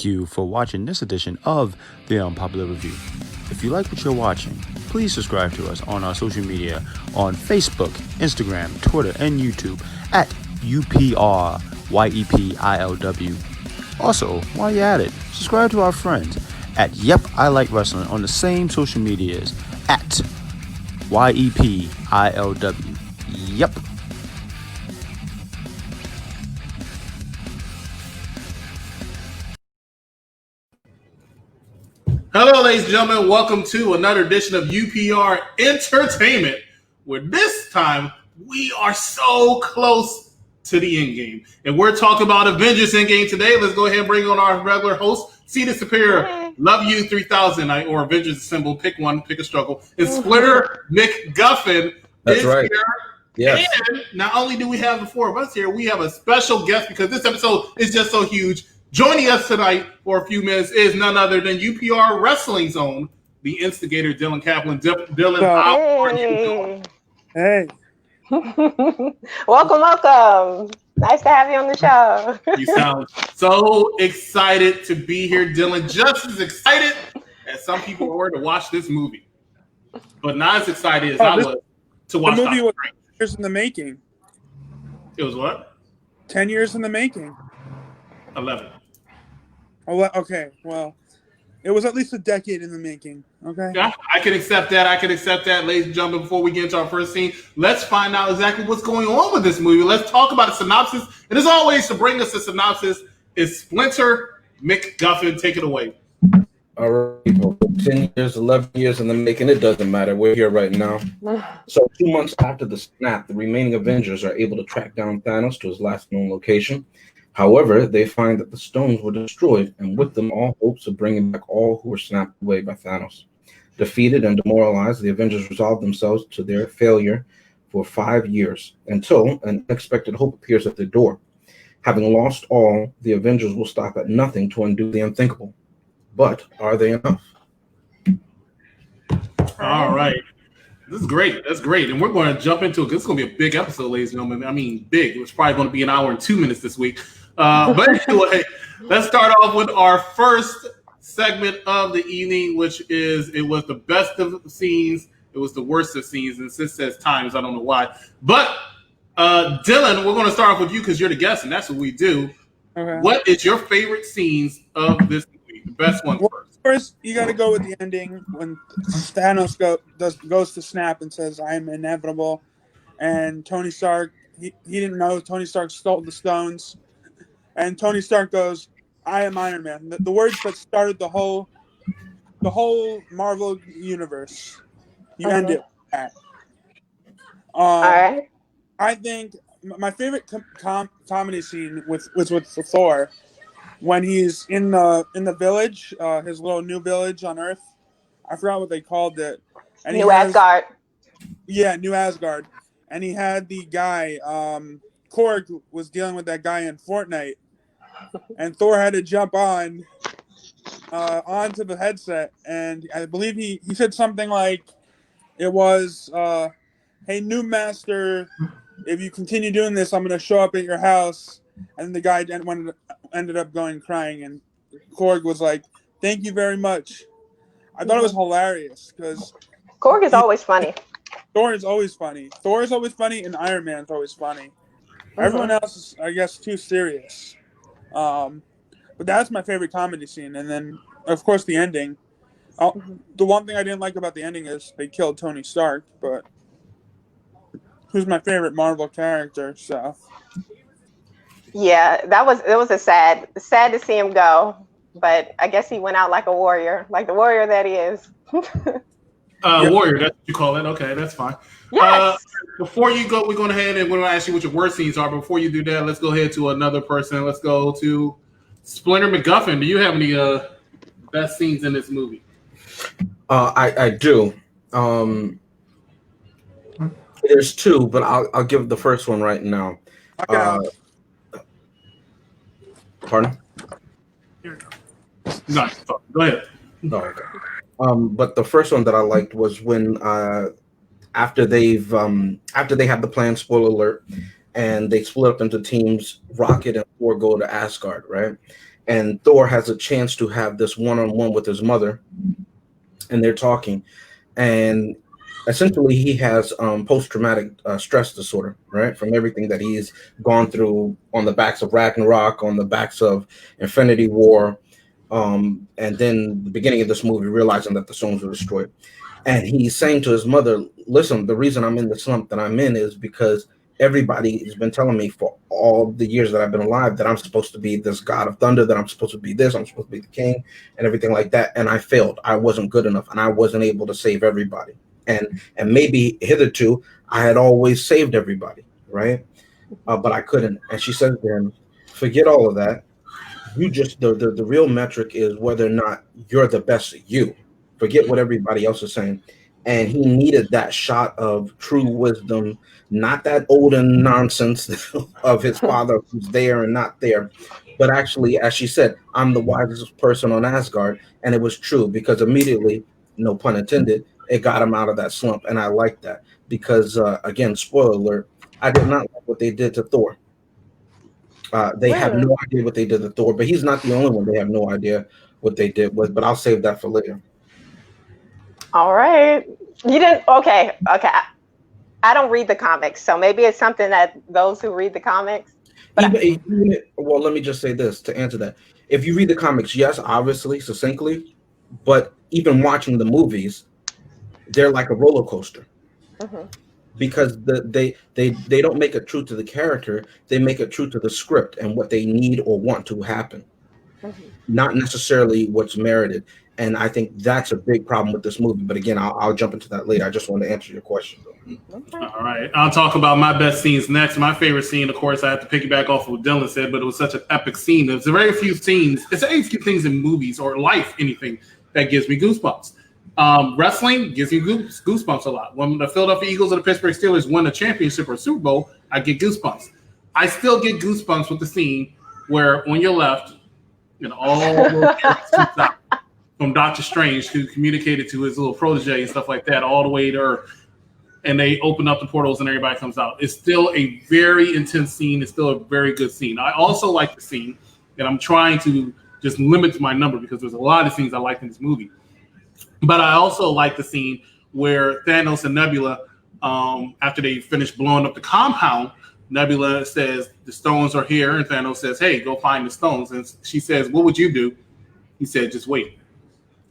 Thank you for watching this edition of the Unpopular Review. If you like what you're watching, please subscribe to us on our social media on Facebook, Instagram, Twitter, and YouTube at UPRYEPILW. Also, while you're at it, subscribe to our friends at Yep I Like Wrestling on the same social medias at YEPILW. Yep. Hello, ladies and gentlemen. Welcome to another edition of UPR Entertainment, where this time we are so close to the Endgame. And we're talking about Avengers Endgame today. Let's go ahead and bring on our regular host, Cedar Superior, Love You 3000, or Avengers Assemble. Pick one, pick a struggle. And Splinter McGuffin is right. here. Yes. And not only do we have the four of us here, we have a special guest because this episode is just so huge. Joining us tonight for a few minutes is none other than UPR Wrestling Zone, the instigator, Dylan Kaplan. Dylan, how are you doing? Hey. Welcome. Nice to have you on the show. You sound so excited to be here, Dylan. Just as excited as some people were to watch this movie, but not as excited as I was to watch the movie. Was 10 years in the making. It was what? 10 years in the making. 11. Oh, okay. Well, it was at least a decade in the making. Okay. Yeah, I can accept that. Ladies and gentlemen, before we get into our first scene, let's find out exactly what's going on with this movie. Let's talk about a synopsis. And as always, to bring us a synopsis is Splinter McGuffin. Take it away. All right, people. 10 years, 11 years in the making, it doesn't matter. We're here right now. So 2 months after the snap, the remaining Avengers are able to track down Thanos to his last known location. However, they find that the stones were destroyed, and with them all hopes of bringing back all who were snapped away by Thanos. Defeated and demoralized, the Avengers resolve themselves to their failure for 5 years, until an unexpected hope appears at their door. Having lost all, the Avengers will stop at nothing to undo the unthinkable. But are they enough? All right. This is great. That's great. And we're going to jump into it because it's going to be a big episode, ladies and gentlemen. I mean, big. It's probably going to be an hour and 2 minutes this week. But anyway, let's start off with our first segment of the evening, which is it was the best of scenes. It was the worst of scenes. And since it says times, I don't know why. But Dylan, we're going to start off with you because you're the guest, and that's what we do. Okay. What is your favorite scenes of this movie? The best one first. First, you got to go with the ending when Thanos goes to snap and says, "I am inevitable," and Tony Stark he didn't know Tony Stark stole the stones, and Tony Stark goes, "I am Iron Man." The words that started the whole Marvel universe. You end it with that. All right. I think my favorite comedy scene was with Thor. When he's in the village, his little new village on Earth, I forgot what they called it. And Asgard. Yeah, New Asgard. And he had the guy, Korg was dealing with that guy in Fortnite, and Thor had to jump onto the headset, and I believe he said something like, it was, "Hey, new master, if you continue doing this, I'm going to show up at your house." And the guy ended up going crying, and Korg was like, "Thank you very much." I thought it was hilarious because Korg is always funny. Thor is always funny. Thor is always funny, and Iron Man's always funny. Everyone else is, I guess, too serious. But that's my favorite comedy scene. And then, of course, the ending. The one thing I didn't like about the ending is they killed Tony Stark, but who's my favorite Marvel character, so... Yeah, it was a sad to see him go, but I guess he went out like a warrior, like the warrior that he is. Warrior, that's what you call it. Okay, that's fine. Yes. Before you go, we're going ahead and we're going to ask you what your worst scenes are. But before you do that, let's go ahead to another person. Let's go to Splinter McGuffin. Do you have any best scenes in this movie? I do. There's two, but I'll give the first one right now. Pardon? No, go ahead. No, okay. But the first one that I liked was when after they have the plan, spoiler alert, and they split up into teams. Rocket and Thor go to Asgard, right? and Thor has a chance to have this one-on-one with his mother, and they're talking, and essentially he has post-traumatic stress disorder, right, from everything that he's gone through on the backs of Ragnarok, on the backs of Infinity War, and then the beginning of this movie realizing that the stones were destroyed. And he's saying to his mother, listen, the reason I'm in the slump that I'm in is because everybody has been telling me for all the years that I've been alive that I'm supposed to be this god of thunder, that I'm supposed to be this, I'm supposed to be the king, and everything like that. And I failed. I wasn't good enough, and I wasn't able to save everybody. And maybe hitherto I had always saved everybody, right? But I couldn't. And she said to him, forget all of that. You just the real metric is whether or not you're the best you. Forget what everybody else is saying. And he needed that shot of true wisdom, not that olden nonsense of his father who's there and not there, but actually, as she said, I'm the wisest person on Asgard. And it was true because immediately, no pun intended, it got him out of that slump. And I like that because, again, spoiler alert, I did not like what they did to Thor. They have no idea what they did to Thor, but he's not the only one they have no idea what they did with, but I'll save that for later. All right. You didn't, okay. I don't read the comics, so maybe it's something that those who read the comics. Well, let me just say this to answer that. If you read the comics, yes, obviously, succinctly, but even watching the movies, they're like a roller coaster. Mm-hmm. Because they don't make it true to the character, they make it true to the script and what they need or want to happen, not necessarily what's merited. And I think that's a big problem with this movie. But again, I'll jump into that later. I just want to answer your question. All right, I'll talk about my best scenes next. My favorite scene, of course, I have to piggyback off of what Dylan said, but it was such an epic scene. There's very few scenes. It's very few things in movies or life, anything that gives me goosebumps. Wrestling gives me goosebumps a lot. When the Philadelphia Eagles or the Pittsburgh Steelers win a championship or Super Bowl, I get goosebumps. I still get goosebumps with the scene where on your left, all those out from Doctor Strange, who communicated to his little protege and stuff like that, all the way to Earth, and they open up the portals and everybody comes out. It's still a very intense scene. It's still a very good scene. I also like the scene, and I'm trying to just limit my number because there's a lot of scenes I like in this movie. But I also like the scene where Thanos and Nebula, after they finish blowing up the compound, Nebula says, the stones are here. And Thanos says, hey, go find the stones. And she says, what would you do? He said, just wait.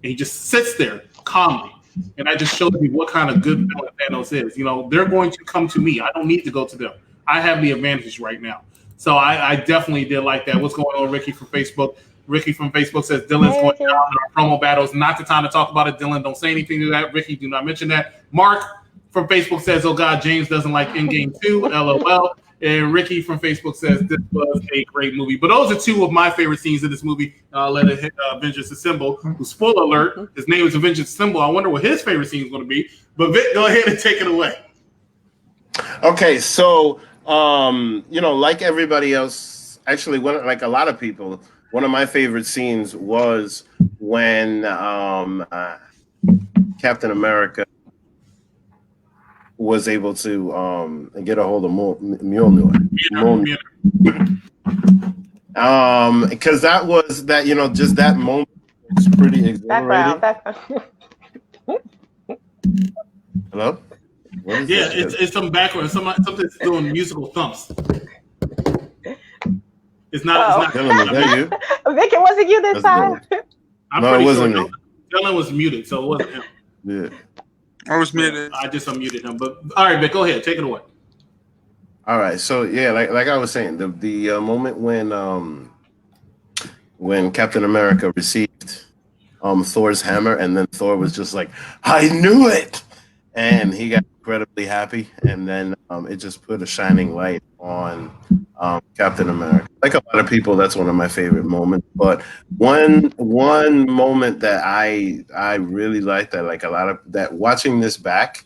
And he just sits there calmly. And I just showed you what kind of good villain Thanos is. They're going to come to me. I don't need to go to them. I have the advantage right now. So I definitely did like that. What's going on, Ricky from Facebook? Ricky from Facebook says Dylan's going down in our promo battles. Not the time to talk about it. Dylan, don't say anything to that. Ricky, do not mention that. Mark from Facebook says, oh, God, James doesn't like Endgame 2. LOL. And Ricky from Facebook says this was a great movie. But those are two of my favorite scenes in this movie. I'll let it hit Avengers Assemble. Spoiler alert, his name is Avengers Assemble. I wonder what his favorite scene is going to be. But Vic, go ahead and take it away. Okay, so, like everybody else, actually, like a lot of people, one of my favorite scenes was when Captain America was able to get a hold of Mjolnir. Because that was that, just that moment was pretty exhilarating. Background. Hello? Yeah, it's some background. Something's doing musical thumps. It's not. Dylan, is that you? Vic, it wasn't you this time. No, it wasn't me. Dylan was muted, so it wasn't him. Yeah. I was muted. I just unmuted him. But all right, Vic, go ahead. Take it away. All right. So yeah, like I was saying, the moment when Captain America received Thor's hammer, and then Thor was just like, I knew it, and he got incredibly happy, and then it just put a shining light on Captain America. Like a lot of people, that's one of my favorite moments. But one moment that I really liked, that like a lot of that watching this back,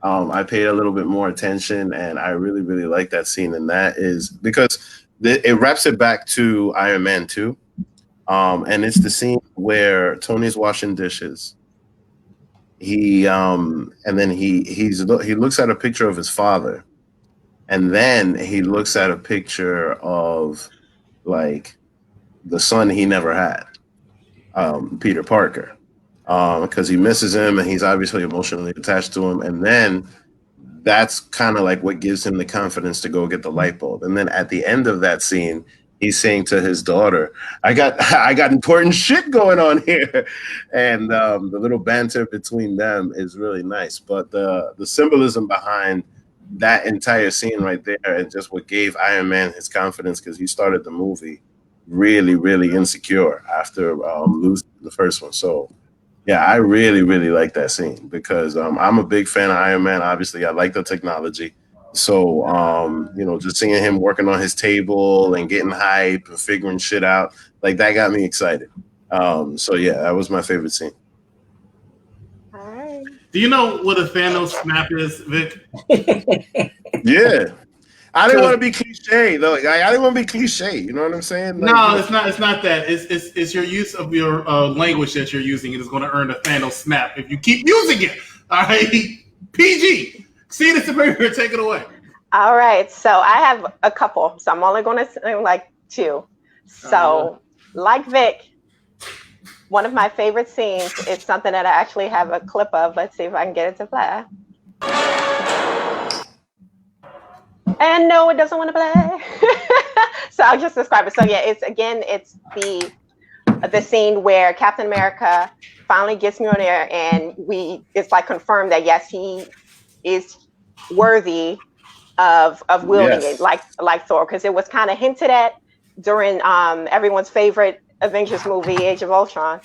I paid a little bit more attention, and I really, really like that scene. And that is because it wraps it back to Iron Man 2. And it's the scene where Tony's washing dishes. And then he looks at a picture of his father, and then he looks at a picture of like the son he never had, Peter Parker, because he misses him and he's obviously emotionally attached to him. And then that's kind of like what gives him the confidence to go get the light bulb. And then at the end of that scene, he's saying to his daughter, I got important shit going on here. And the little banter between them is really nice. But the symbolism behind that entire scene right there and just what gave Iron Man his confidence, because he started the movie really, really insecure after losing the first one. So yeah, I really, really like that scene because I'm a big fan of Iron Man. Obviously, I like the technology. So, just seeing him working on his table and getting hype and figuring shit out, like that got me excited. So yeah, that was my favorite scene. All right. Do you know what a Thanos snap is, Vic? Yeah. I didn't want to be cliche though. I didn't want to be cliche. You know what I'm saying? Like, No, it's not. It's not that. It's your use of your language that you're using. It is going to earn a Thanos snap if you keep using it. All right, PG. See the superior. Take it away. All right. So I have a couple. So I'm only going to say like two. So like Vic, one of my favorite scenes is something that I actually have a clip of. Let's see if I can get it to play. And no, it doesn't want to play. So I'll just describe it. So yeah, it's the scene where Captain America finally gets Mjolnir, and it's like confirmed that yes, he is worthy of wielding it like Thor, because it was kind of hinted at during everyone's favorite Avengers movie, Age of Ultron.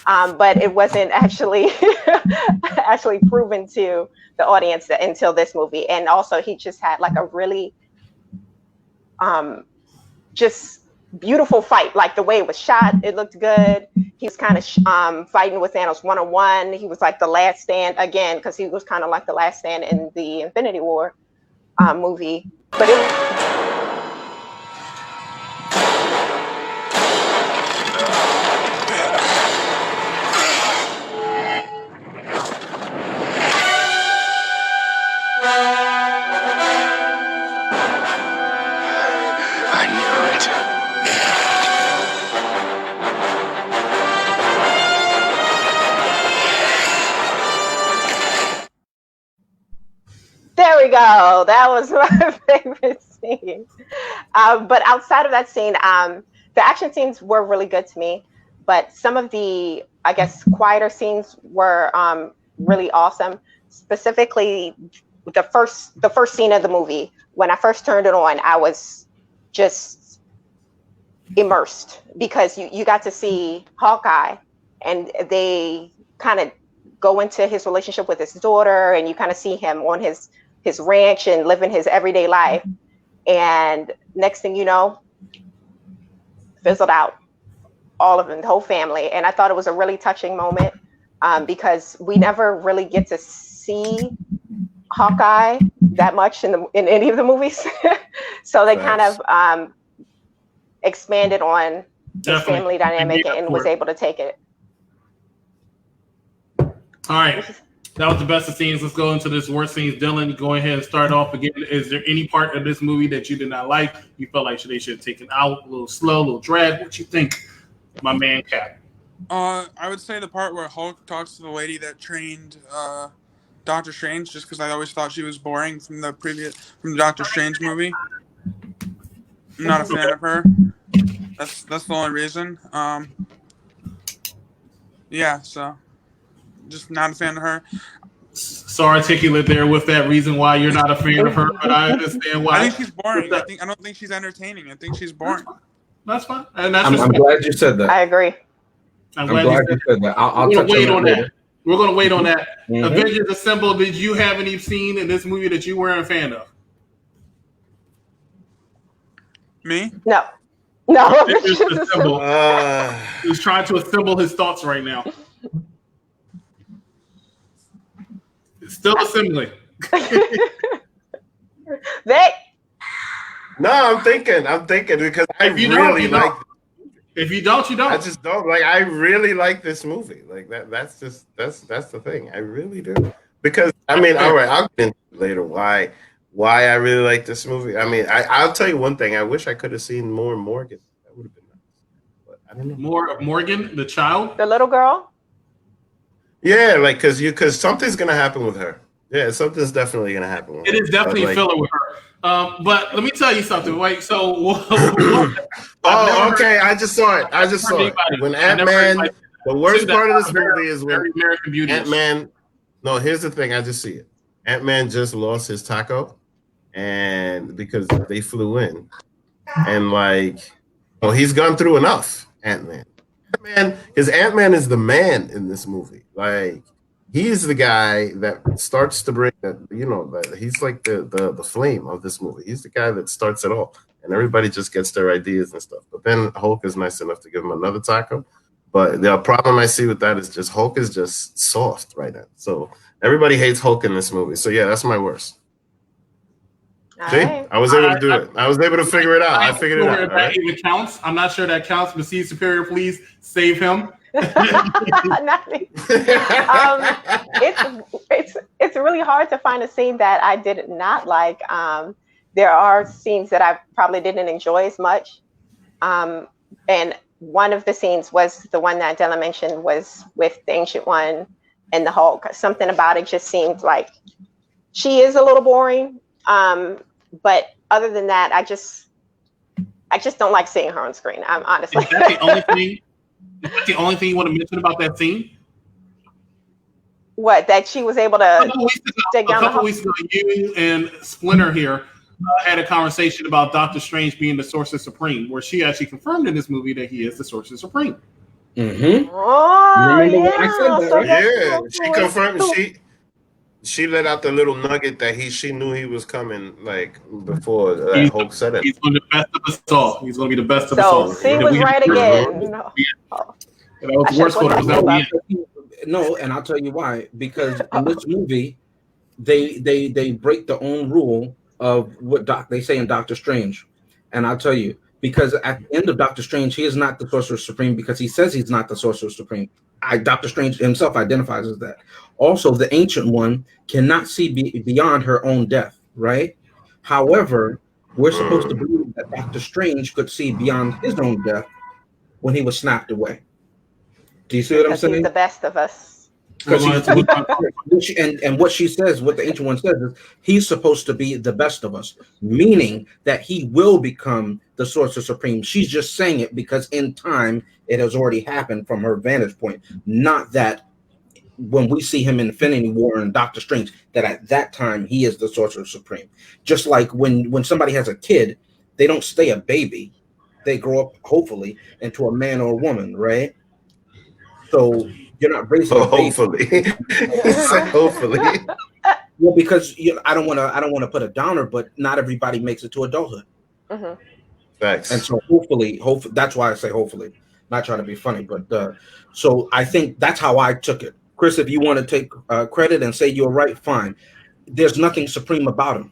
But it wasn't actually proven to the audience until this movie. And also he just had like a really just beautiful fight. Like the way it was shot, it looked good. He was kind of fighting with Thanos one-on-one. He was like the last stand again, because he was kind of like the last stand in the Infinity War movie. But it was There we go. That was my favorite scene. But outside of that scene, the action scenes were really good to me. But some of the, I guess, quieter scenes were really awesome. Specifically, the first scene of the movie. When I first turned it on, I was just immersed, because you got to see Hawkeye, and they kind of go into his relationship with his daughter, and you kind of see him on his ranch and living his everyday life. And next thing you know, fizzled out, all of them, the whole family. And I thought it was a really touching moment, because we never really get to see Hawkeye that much in any of the movies. So they kind of expanded on the family dynamic and was able to take it. All right. That was the best of scenes. Let's go into this worst scenes. Dylan, go ahead and start off again. Is there any part of this movie that you did not like? You felt like they should have taken out, a little slow, a little drag? What you think, my man Cap? I would say the part where Hulk talks to the lady that trained Doctor Strange, just because I always thought she was boring from the Doctor Strange movie. I'm not a fan of her. That's the only reason. Yeah, so just not a fan of her. So articulate there with that reason why you're not a fan of her, but I understand why. I think she's boring. I don't think she's entertaining. I think she's boring. That's fine. And I'm glad you said that. I agree. I'm glad you said that. I'll touch wait on that. later. We're gonna wait on that. Mm-hmm. Avengers Assemble. Did you have any scene in this movie that you weren't a fan of? Me? No. Avengers Assemble. He's trying to assemble his thoughts right now. It's still assembling. No, I'm thinking because I really like. If you don't, you don't. I just don't like. I really like this movie. Like that's the thing. I really do. Because I mean, all right, I'll get into later why I really like this movie. I mean, I'll tell you one thing. I wish I could have seen more Morgan. That would have been I don't know. Morgan, the child. The little girl. Yeah, like because something's gonna happen with her. Yeah, something's definitely gonna happen with her. It is definitely like, filler with her. But let me tell you something. Wait, so oh, okay. I just saw it. When Ant-Man. The worst part of this movie is when American Beauty. Ant-Man. No, here's the thing. I just see it. Ant-Man just lost his taco, and because they flew in, and he's gone through enough. Ant-Man, because Ant-Man is the man in this movie. Like, he's the guy that starts to bring that. That he's like the flame of this movie. He's the guy that starts it all, and everybody just gets their ideas and stuff. But then Hulk is nice enough to give him another taco. But the problem I see with that is just Hulk is just soft right now. So everybody hates Hulk in this movie. So yeah, that's my worst. See, Right. I was able to do it. I was able to figure it out. I figured it out. That even counts. I'm not sure that counts. But see, Superior, please save him. It's really hard to find a scene that I did not like. There are scenes that I probably didn't enjoy as much, and one of the scenes was the one that Della mentioned, was with the Ancient One and the Hulk. Something about it just seemed like she is a little boring. But other than that, I just don't like seeing her on screen. I'm honestly. Is that the only thing? Is that the only thing you want to mention about that scene? What, that she was able to take down? A couple weeks ago, you and Splinter here had a conversation about Doctor Strange being the Sorcerer Supreme, where she actually confirmed in this movie that he is the Sorcerer Supreme. Mm-hmm. Oh, yeah. I said that, right? Yeah, she confirmed. She let out the little nugget that she knew he was coming, like, before Hulk said it. He's going to be the best of us all. He's going to be the best of us all. So she was right again. No. That was the worst photo. No, and I'll tell you why. Because in this movie, they break their own rule of what they say in Doctor Strange, and I'll tell you, because at the end of Doctor Strange, he is not the Sorcerer Supreme because he says he's not the Sorcerer Supreme. Doctor Strange himself identifies as that. Also, the Ancient One cannot see beyond her own death, right? However, we're supposed to believe that Doctor Strange could see beyond his own death when he was snapped away. Do you see what I'm saying? He's the best of us. And what she says, what the Ancient One says, is he's supposed to be the best of us, meaning that he will become the Sorcerer Supreme. She's just saying it because in time it has already happened from her vantage point, not that when we see him in Infinity War and Doctor Strange, that at that time he is the Sorcerer Supreme. Just like when somebody has a kid, they don't stay a baby. They grow up, hopefully, into a man or a woman, right? So you're not raising a baby. Hopefully. He said hopefully. Well, because I don't want to put a downer, but not everybody makes it to adulthood. Mm-hmm. Facts. And so hopefully, that's why I say hopefully. Not trying to be funny, but so I think that's how I took it. Chris, if you want to take credit and say you're right, fine. There's nothing supreme about him.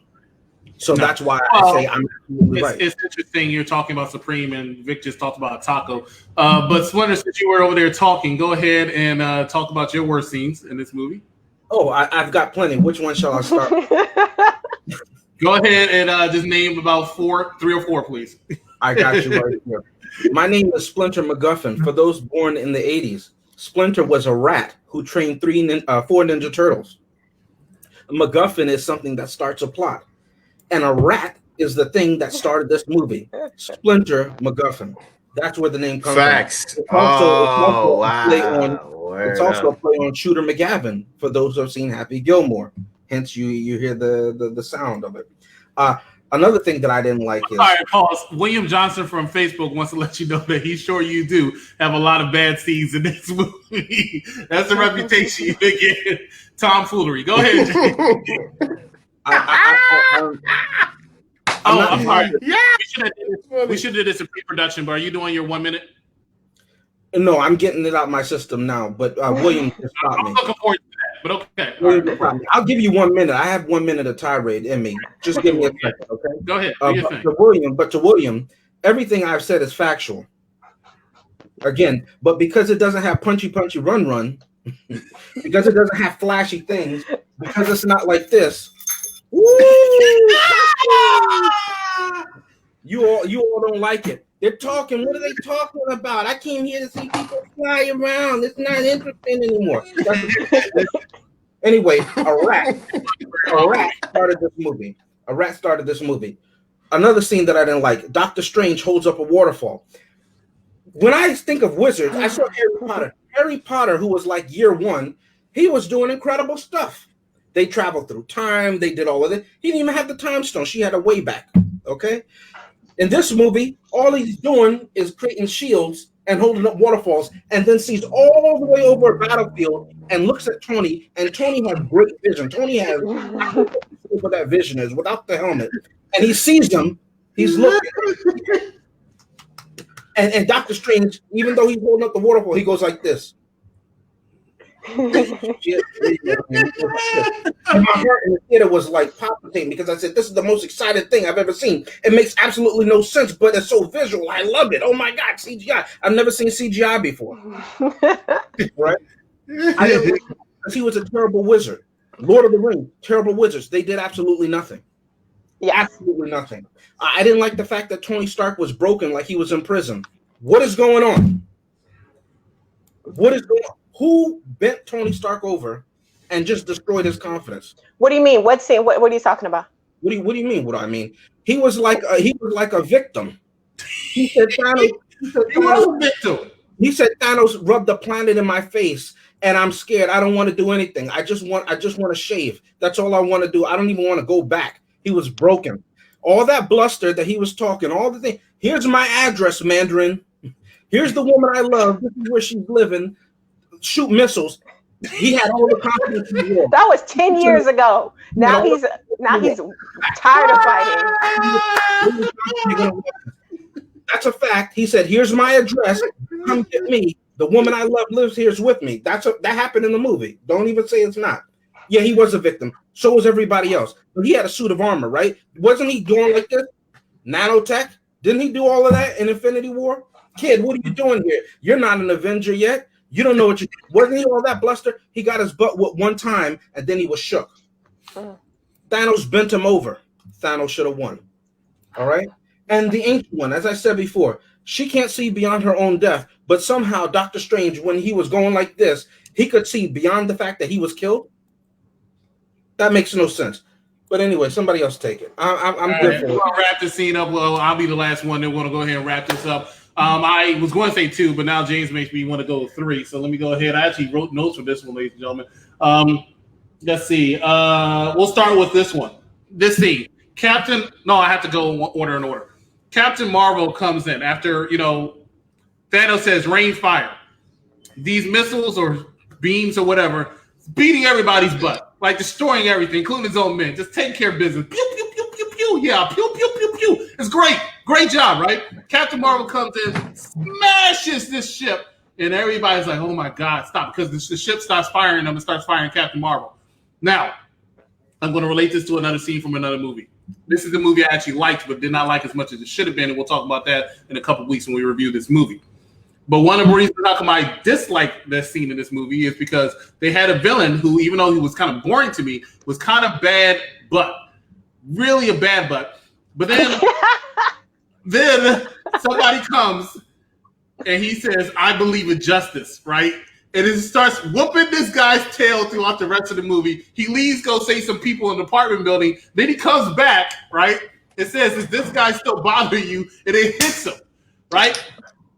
So that's why I say I'm absolutely right. It's interesting you're talking about Supreme and Vic just talked about Taco. But Splinter, since you were over there talking, go ahead and talk about your worst scenes in this movie. Oh, I've got plenty. Which one shall I start? Go ahead and just name about 3 or 4, please. I got you right here. My name is Splinter McGuffin. For those born in the 80s, Splinter was a rat who trained 4 Ninja Turtles. MacGuffin is something that starts a plot. And a rat is the thing that started this movie. Splinter McGuffin. That's where the name comes Facts. from. Wow. It's also a Word play on Shooter McGavin, for those who have seen Happy Gilmore. Hence, you hear the sound of it. Another thing that I didn't like is... All right, pause. William Johnson from Facebook wants to let you know that he's sure you do have a lot of bad scenes in this movie. That's the reputation you get. Tomfoolery. Go ahead, Jay. I'm sorry. Yeah. We should have did this in pre-production, but are you doing your 1 minute? No, I'm getting it out my system now, but William just stopped me. I'm looking forward to that, but okay. Right. I'll give you 1 minute. I have 1 minute of tirade in me. Just give me a second, okay? Go ahead. But to William, everything I've said is factual. Again, but because it doesn't have punchy run, because it doesn't have flashy things, because it's not like this. You all don't like it. They're talking. What are they talking about? I came here to see people fly around. It's not interesting anymore. Anyway, a rat started this movie. A rat started this movie. Another scene that I didn't like. Doctor Strange holds up a waterfall. When I think of wizards, I saw Harry Potter. Harry Potter, who was like year one, he was doing incredible stuff. They traveled through time. They did all of it. He didn't even have the time stone. She had a way back. Okay. In this movie, all he's doing is creating shields and holding up waterfalls, and then sees all the way over a battlefield and looks at Tony, and Tony has great vision. Tony has what that vision is without the helmet. And he sees them, he's looking. And Doctor Strange, even though he's holding up the waterfall, he goes like this. And my heart in the theater was like palpitating because I said, this is the most exciting thing I've ever seen. It makes absolutely no sense, but it's so visual. I love it. Oh my God, CGI. I've never seen CGI before. Right? I didn't like because he was a terrible wizard. Lord of the Rings, terrible wizards. They did absolutely nothing. Yeah, absolutely nothing. I didn't like the fact that Tony Stark was broken like he was in prison. What is going on? What is going on? Who bent Tony Stark over and just destroyed his confidence? What do you mean? What are you talking about? What do you mean? What do I mean? He was like a victim. He said Thanos. He was a victim. He said Thanos rubbed the planet in my face, and I'm scared. I don't want to do anything. I just want to shave. That's all I want to do. I don't even want to go back. He was broken. All that bluster that he was talking, all the thing. Here's my address, Mandarin. Here's the woman I love. This is where she's living. Shoot missiles. He had all the confidence in the world. That was 10 years ago. Now he's tired of fighting. That's a fact. He said, "Here's my address. Come get me. The woman I love lives here with me." That happened in the movie. Don't even say it's not. Yeah, he was a victim. So was everybody else. But he had a suit of armor, right? Wasn't he doing like this? Nanotech? Didn't he do all of that in Infinity War? Kid, what are you doing here? You're not an Avenger yet. You don't know what you wasn't he all that bluster? He got his butt whooped one time and then he was shook. Thanos bent him over. Thanos should have won. All right. And the ancient one, as I said before, she can't see beyond her own death, but somehow Doctor Strange, when he was going like this, he could see beyond the fact that he was killed. That makes no sense. But anyway, somebody else take it. I'm good for it. We'll wrap this scene up. Well, I'll be the last one that want to go ahead and wrap this up. I was going to say 2, but now James makes me want to go 3. So let me go ahead. I actually wrote notes for this one, ladies and gentlemen. Let's see. We'll start with this one. This scene. I have to go order in order. Captain Marvel comes in after, Thanos says, rain fire. These missiles or beams or whatever, beating everybody's butt, like destroying everything, including his own men, just taking care of business. Pew, pew, pew, pew, pew. Yeah, pew, pew, pew, pew. It's great. Great job, right? Captain Marvel comes in, smashes this ship, and everybody's like, oh my God, stop, because the ship starts firing them and starts firing Captain Marvel. Now, I'm going to relate this to another scene from another movie. This is the movie I actually liked, but did not like as much as it should have been, and we'll talk about that in a couple of weeks when we review this movie. But one of the reasons how come I dislike this scene in this movie is because they had a villain who, even though he was kind of boring to me, was kind of bad butt. Really a bad butt. But then somebody comes and he says, I believe in justice, right? And it starts whooping this guy's tail throughout the rest of the movie. He leaves, go say some people in the apartment building. Then he comes back, right? It says, is this guy still bothering you? And it hits him, right?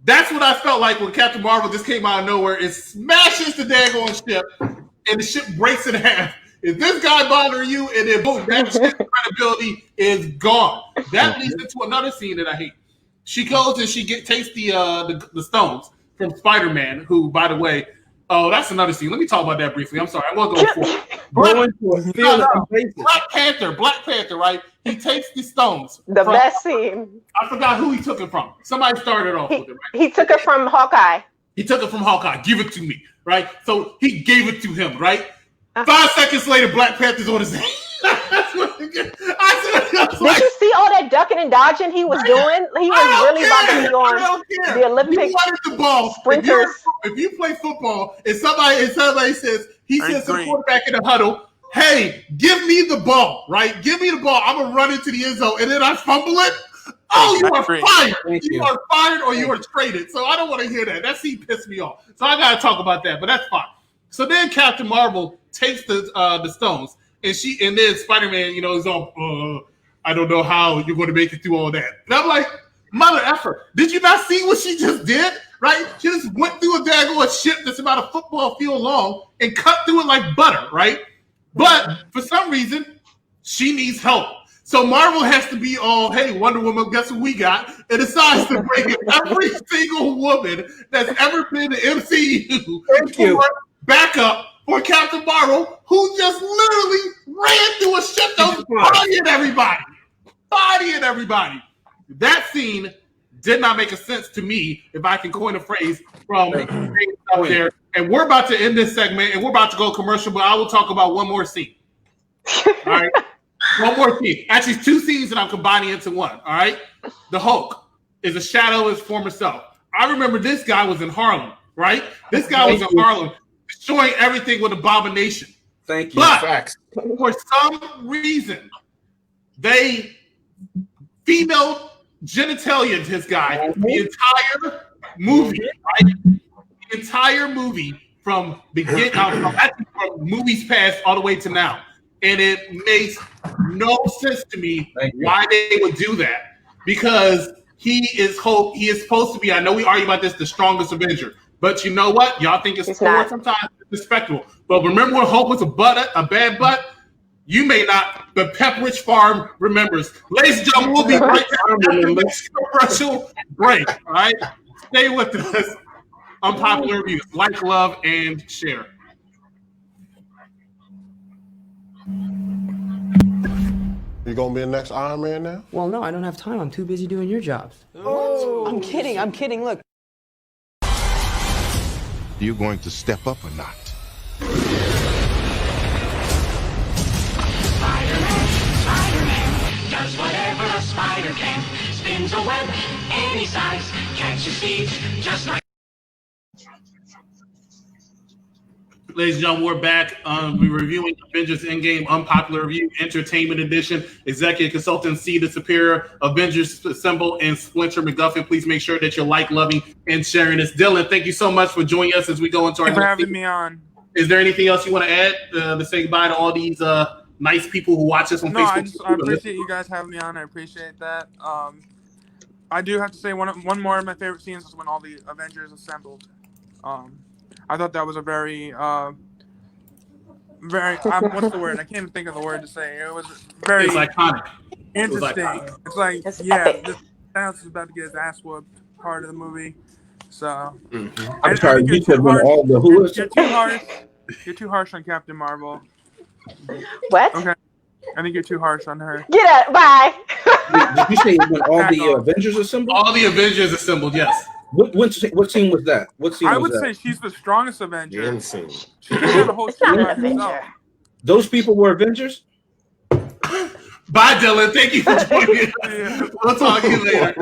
That's what I felt like when Captain Marvel just came out of nowhere and smashes the daggone ship, and the ship breaks in half. Is this guy bothering you? And then boom, that ship's credibility is gone. That leads into another scene that I hate. She goes and she takes the stones from Spider-Man, who, by the way, that's another scene. Let me talk about that briefly. I'm sorry. I won't go for it. Black Panther, right? He takes the stones. The best scene. I forgot who he took it from. Somebody started off with it, right? He took it from Hawkeye. He took it from Hawkeye. Give it to me, right? So he gave it to him, right? 5 seconds later, Black Panther's on his head. Did you see all that ducking and dodging he was doing? He was really about to be on the Olympic the ball. sprinters. If you play football and somebody says, he says to the quarterback in the huddle, hey, give me the ball, right? Give me the ball. I'm going to run into the end zone, and then I fumble it. Oh, you I are agree. fired. Thank You you. are fired or you are traded. So I don't want to hear that. That scene pissed me off. So I got to talk about that, but that's fine. So then Captain Marvel takes the stones, and then Spider-Man, is all, I don't know how you're going to make it through all that. And I'm like, mother effer, did you not see what she just did? Right? She just went through a daggone ship that's about a football field long and cut through it like butter, right? But for some reason, she needs help. So Marvel has to be all, hey, Wonder Woman, guess what we got? And decides to bring in every single woman that's ever been in the MCU for backup for Captain Marvel, who just literally ran through a ship that was bodying everybody. That scene did not make a sense to me, if I can coin a phrase from out there. And we're about to end this segment, and we're about to go commercial, but I will talk about one more scene. All right? One more scene. Actually, two scenes that I'm combining into one. All right? The Hulk is a shadow of his former self. I remember this guy was in Harlem, right? This guy was in Harlem, destroying everything with abomination. Thank you. But Facts. for some reason, they female genitalia this guy the entire movie, right? The entire movie from from movies past all the way to now. And it makes no sense to me why they would do that. Because he is supposed to be, I know we argue about this, the strongest Avenger. But you know what? Y'all think it's Thor sometimes disrespectful. But remember when Hulk was a bad butt? You may not, but Pepperidge Farm remembers. Ladies and gentlemen, we'll be right back. Commercial break. All right? Stay with us. Unpopular reviews. Like, love, and share. You gonna be the next Iron Man now? Well, no, I don't have time. I'm too busy doing your jobs. Oh. I'm kidding. Look. You going to step up or not? Spider-Man does whatever a spider can. Spins a web any size, catches thieves just like. Ladies and gentlemen, we're back. We're reviewing Avengers Endgame Unpopular Review Entertainment Edition. Executive Consultant C, the Superior, Avengers Assemble, and Splinter McGuffin. Please make sure that you're loving, and sharing this. Dylan, thank you so much for joining us as we go into our. Thank you for having me on. Is there anything else you want to add to say goodbye to all these nice people who watch us on Facebook? I appreciate you guys having me on. I appreciate that. I do have to say one more of my favorite scenes was when all the Avengers assembled. I thought that was a very what's the word? I can't even think of the word to say. It was very iconic. Interesting. It's like, this Thanos is about to get his ass whooped part of the movie. So I'm sorry, you said when all the who is you're too harsh. You're too harsh on Captain Marvel. What? Okay. I think you're too harsh on her. Get out. Bye. Did you say when all the Avengers assembled? All the Avengers assembled, yes. What scene was that? What scene I was would that? say she's the strongest Avenger. The scene. She can do the whole shit by herself. Those people were Avengers? Bye, Dylan. Thank you for joining us. We'll talk to you later.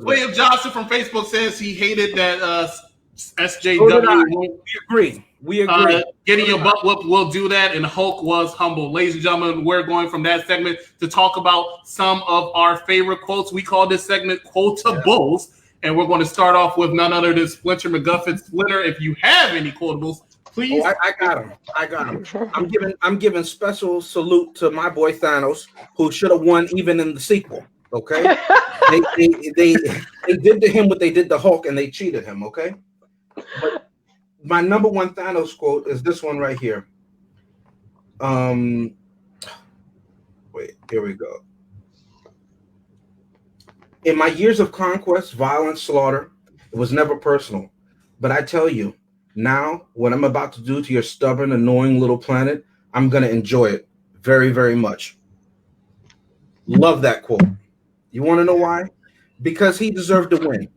William Johnson from Facebook says he hated that SJW. We agree. Getting your butt whooped will do that, and Hulk was humble. Ladies and gentlemen, we're going from that segment to talk about some of our favorite quotes. We call this segment Quotables, and we're going to start off with none other than Splinter McGuffin. Splinter, if you have any quotables, please. Oh, I got him. I'm giving special salute to my boy Thanos, who should have won even in the sequel. Okay, they did to him what they did to Hulk, and they cheated him. Okay, but my number one Thanos quote is this one right here. Wait, here we go. In my years of conquest, violence, slaughter, it was never personal. But I tell you, now, what I'm about to do to your stubborn, annoying little planet, I'm going to enjoy it very, very much. Love that quote. You want to know why? Because he deserved to win.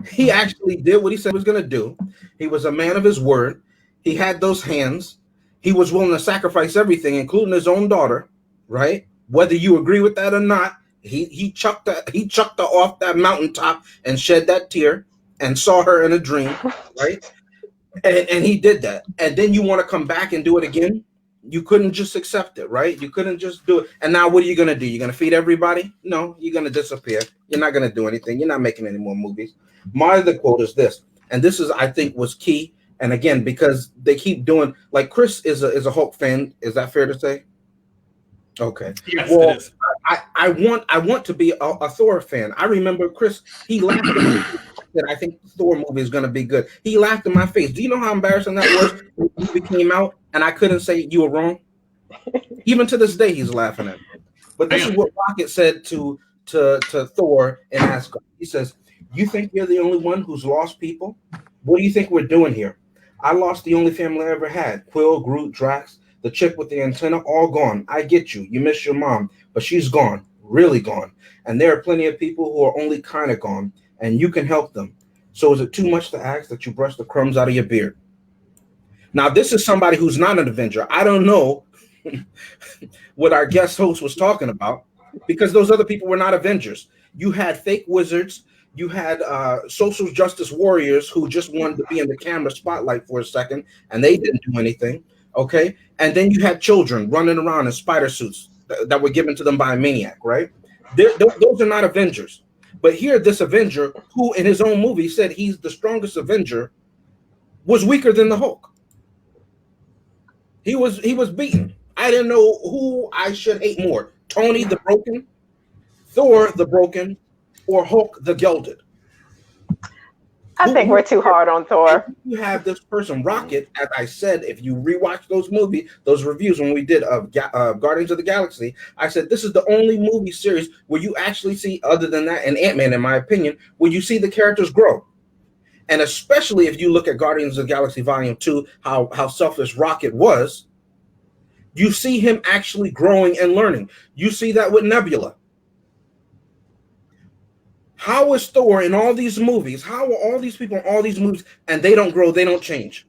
He actually did what he said he was going to do. He was a man of his word. He had those hands. He was willing to sacrifice everything, including his own daughter, right? Whether you agree with that or not, he chucked her off that mountaintop and shed that tear and saw her in a dream, right? And he did that. And then you want to come back and do it again? You couldn't just accept it, right? You couldn't just do it. And now what are you going to do? You're going to feed everybody? No, you're going to disappear. You're not going to do anything. You're not making any more movies. My other quote is this, and this is, I think, was key. And again, because they keep doing, like, Chris is a Hulk fan. Is that fair to say? Okay. Yes, well, it is. I want to be a Thor fan. I remember Chris, he laughed at me that I think the Thor movie is going to be good. He laughed in my face. Do you know how embarrassing that was when the movie came out and I couldn't say you were wrong? Even to this day, he's laughing at me. But this is what Rocket said to Thor in Asgard. He says, "You think you're the only one who's lost people? What do you think we're doing here? I lost the only family I ever had. Quill, Groot, Drax, the chick with the antenna, all gone. I get you. You miss your mom, but she's gone, really gone. And there are plenty of people who are only kind of gone, and you can help them. So is it too much to ask that you brush the crumbs out of your beard?" Now, this is somebody who's not an Avenger. I don't know what our guest host was talking about, because those other people were not Avengers. You had fake wizards. You had social justice warriors who just wanted to be in the camera spotlight for a second, and they didn't do anything. Okay, and then you had children running around in spider suits that were given to them by a maniac, right? Those are not Avengers. But here, this Avenger, who in his own movie said he's the strongest Avenger, was weaker than the Hulk. He was beaten. I didn't know who I should hate more: Tony the Broken, Thor the Broken, or Hulk the Gelded. I think we're too hard on Thor. You have this person, Rocket, as I said, if you rewatch those movies, those reviews when we did of Guardians of the Galaxy, I said this is the only movie series where you actually see, other than that, and Ant-Man, in my opinion, where you see the characters grow. And especially if you look at Guardians of the Galaxy Volume 2, how selfish Rocket was, you see him actually growing and learning. You see that with Nebula. How is Thor in all these movies? How are all these people in all these movies and they don't grow, they don't change?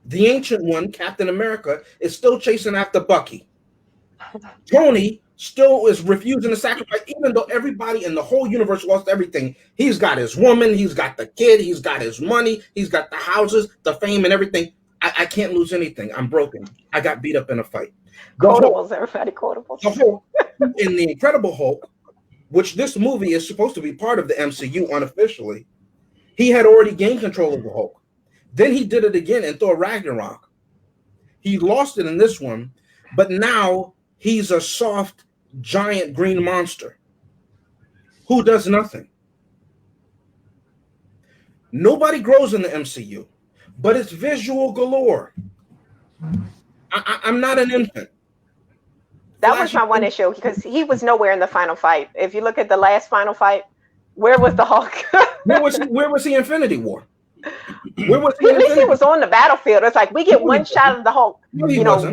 The Ancient One, Captain America, is still chasing after Bucky. Tony still is refusing to sacrifice, even though everybody in the whole universe lost everything. He's got his woman, he's got the kid, he's got his money, he's got the houses, the fame, and everything. I can't lose anything. I'm broken. I got beat up in a fight. Quotables, everybody, quotables. The Hulk, in the Incredible Hulk, which this movie is supposed to be part of the MCU unofficially, he had already gained control of the Hulk. Then he did it again in Thor Ragnarok. He lost it in this one, but now he's a soft, giant green monster who does nothing. Nobody grows in the MCU, but it's visual galore. I'm not an infant. That was my one issue, because he was nowhere in the final fight. If you look at the last final fight, where was the Hulk? Where was he in Infinity War? Where was he? At least he was on the battlefield. It's like we get one shot of the Hulk,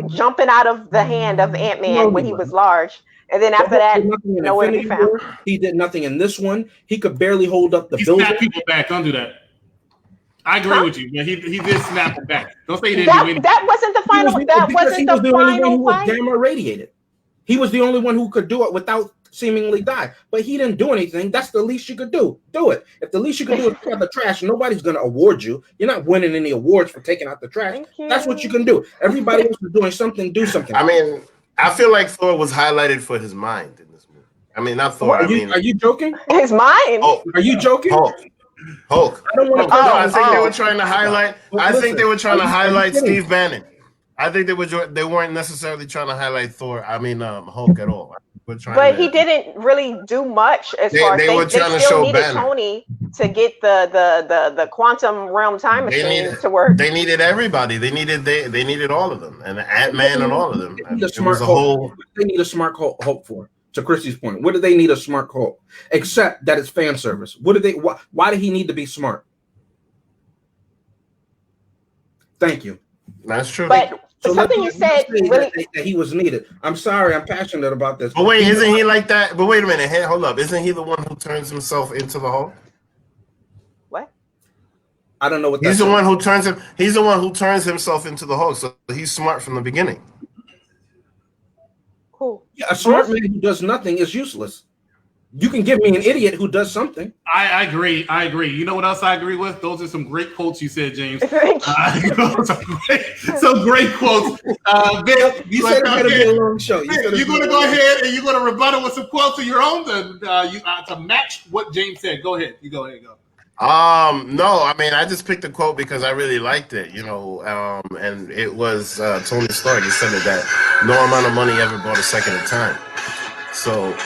jumping out of the hand of Ant-Man when he was large. And then after that, nowhere to be found. He did nothing in this one. He could barely hold up the building. He snapped people back. Don't do that. I agree with you. Man. He did snap it back. Don't say he didn't do anything. That wasn't the final. That wasn't the final fight. Gamma radiated. He was the only one who could do it without seemingly die. But he didn't do anything. That's the least you could do. Do it. If the least you could do is pick out the trash, nobody's going to award you. You're not winning any awards for taking out the trash. That's what you can do. Everybody else is doing something. Do something. I mean, I feel like Thor was highlighted for his mind in this movie. I mean, not Thor. Are you joking? His mind. Oh, are you joking? Hulk. I don't want to. I think they were trying to highlight. I think they were trying to highlight Steve Bannon. I think they weren't necessarily trying to highlight Thor. I mean, Hulk at all. But he didn't really do much as far as they still needed Tony to get the quantum realm time machine to work. They needed everybody. They needed all of them, and Ant-Man and all of them. They need a smart Hulk for. To Chrissy's point, what do they need a smart Hulk? Except that it's fan service. What do they? Why did he need to be smart? Thank you. That's true. But something you said really that he was needed. I'm sorry, I'm passionate about this. But wait, isn't he like that? But wait a minute, hey, hold up. Isn't he the one who turns himself into the Hulk? What? I don't know what he's the one who turns him. He's the one who turns himself into the Hulk. So he's smart from the beginning. Cool. Yeah, a smart man who does nothing is useless. You can give me an idiot who does something. I agree. I agree. You know what else I agree with? Those are some great quotes you said, James. Some great quotes. Vic, you said it had to be a long show. You're going to go ahead and you're going to rebuttal with some quotes of your own to match what James said. Go ahead. You go ahead. Go. No, I mean, I just picked a quote because I really liked it, and it was Tony Stark. He said that no amount of money ever bought a second of time. So,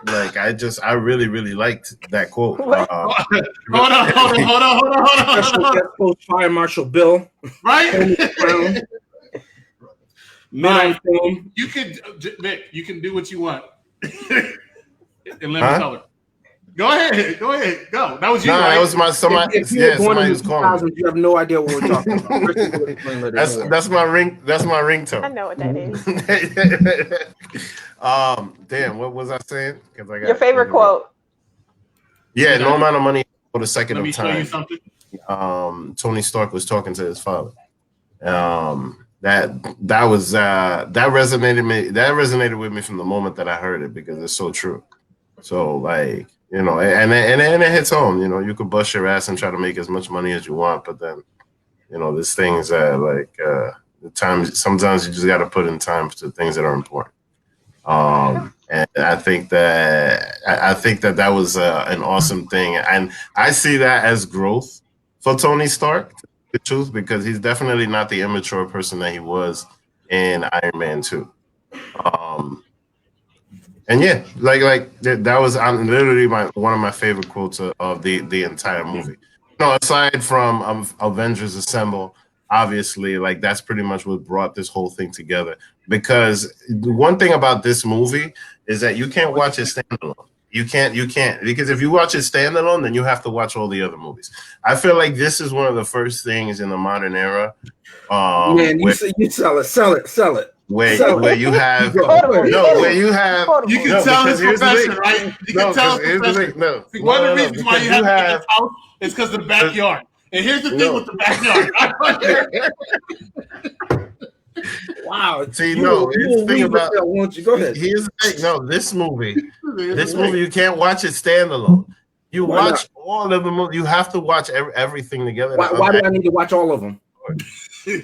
like, I really, really liked that quote. Hold on. Fire Marshal Bill. Right? Men on film. You can do what you want. And let me tell her. Go ahead. Go. That was you. No, right? that was somebody was calling. You have no idea what we're talking about. That's my ring. That's my ringtone. I know what that is. Damn. What was I saying? Your favorite quote? Yeah, no amount of money for the second Let me of time. show you something. Tony Stark was talking to his father. That resonated with me from the moment that I heard it because it's so true. So like, and it hits home. You could bust your ass and try to make as much money as you want, but then there's things that like the times sometimes you just got to put in time to things that are important. And I think that was an awesome thing, and I see that as growth for Tony Stark. The truth, because he's definitely not the immature person that he was in Iron Man 2. And yeah, like that was literally one of my favorite quotes of the entire movie. Aside from Avengers Assemble, obviously, like that's pretty much what brought this whole thing together. Because the one thing about this movie is that you can't watch it standalone. You can't because if you watch it standalone, then you have to watch all the other movies. I feel like this is one of the first things in the modern era. Man, you sell it. Where you have you can tell his profession, right? You can tell his profession. One of the reasons why you have this house is because of the backyard. And here's the thing with the backyard. Wow. See, the thing about go ahead. Here's the thing. No, this movie you can't watch it standalone. You watch all of them. You have to watch everything together. Why do I need to watch all of them?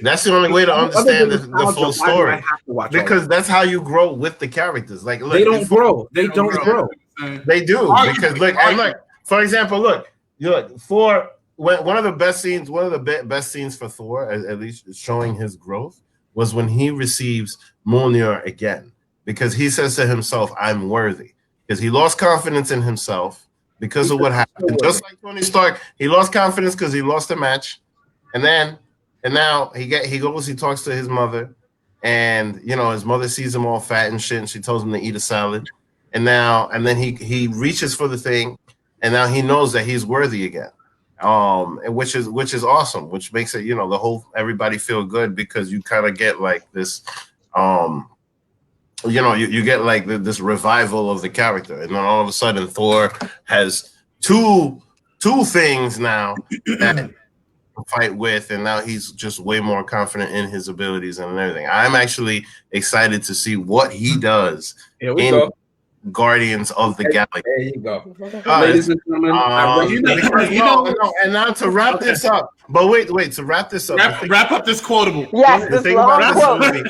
That's the only way to understand the full story. Because that's how you grow with the characters. Like, look, they don't grow. They don't grow. They do because look, for example, for one of the best scenes for Thor, at least showing his growth, was when he receives Mjolnir again, because he says to himself, "I'm worthy," because he lost confidence in himself because of what happened. Just like Tony Stark, he lost confidence because he lost a match, and now he goes, he talks to his mother, and his mother sees him all fat and shit, and she tells him to eat a salad, and then he reaches for the thing, and now he knows that he's worthy again, which is awesome, which makes it the whole everybody feel good, because you kind of get like this, you get like this revival of the character, and then all of a sudden Thor has two things now that fight with, and now he's just way more confident in his abilities and everything. I'm actually excited to see what he does in Guardians of the Galaxy. There you go. Ladies and gentlemen, and now to wrap this up, but wait, to wrap this up, wrap up this quotable. Yes, the thing about this movie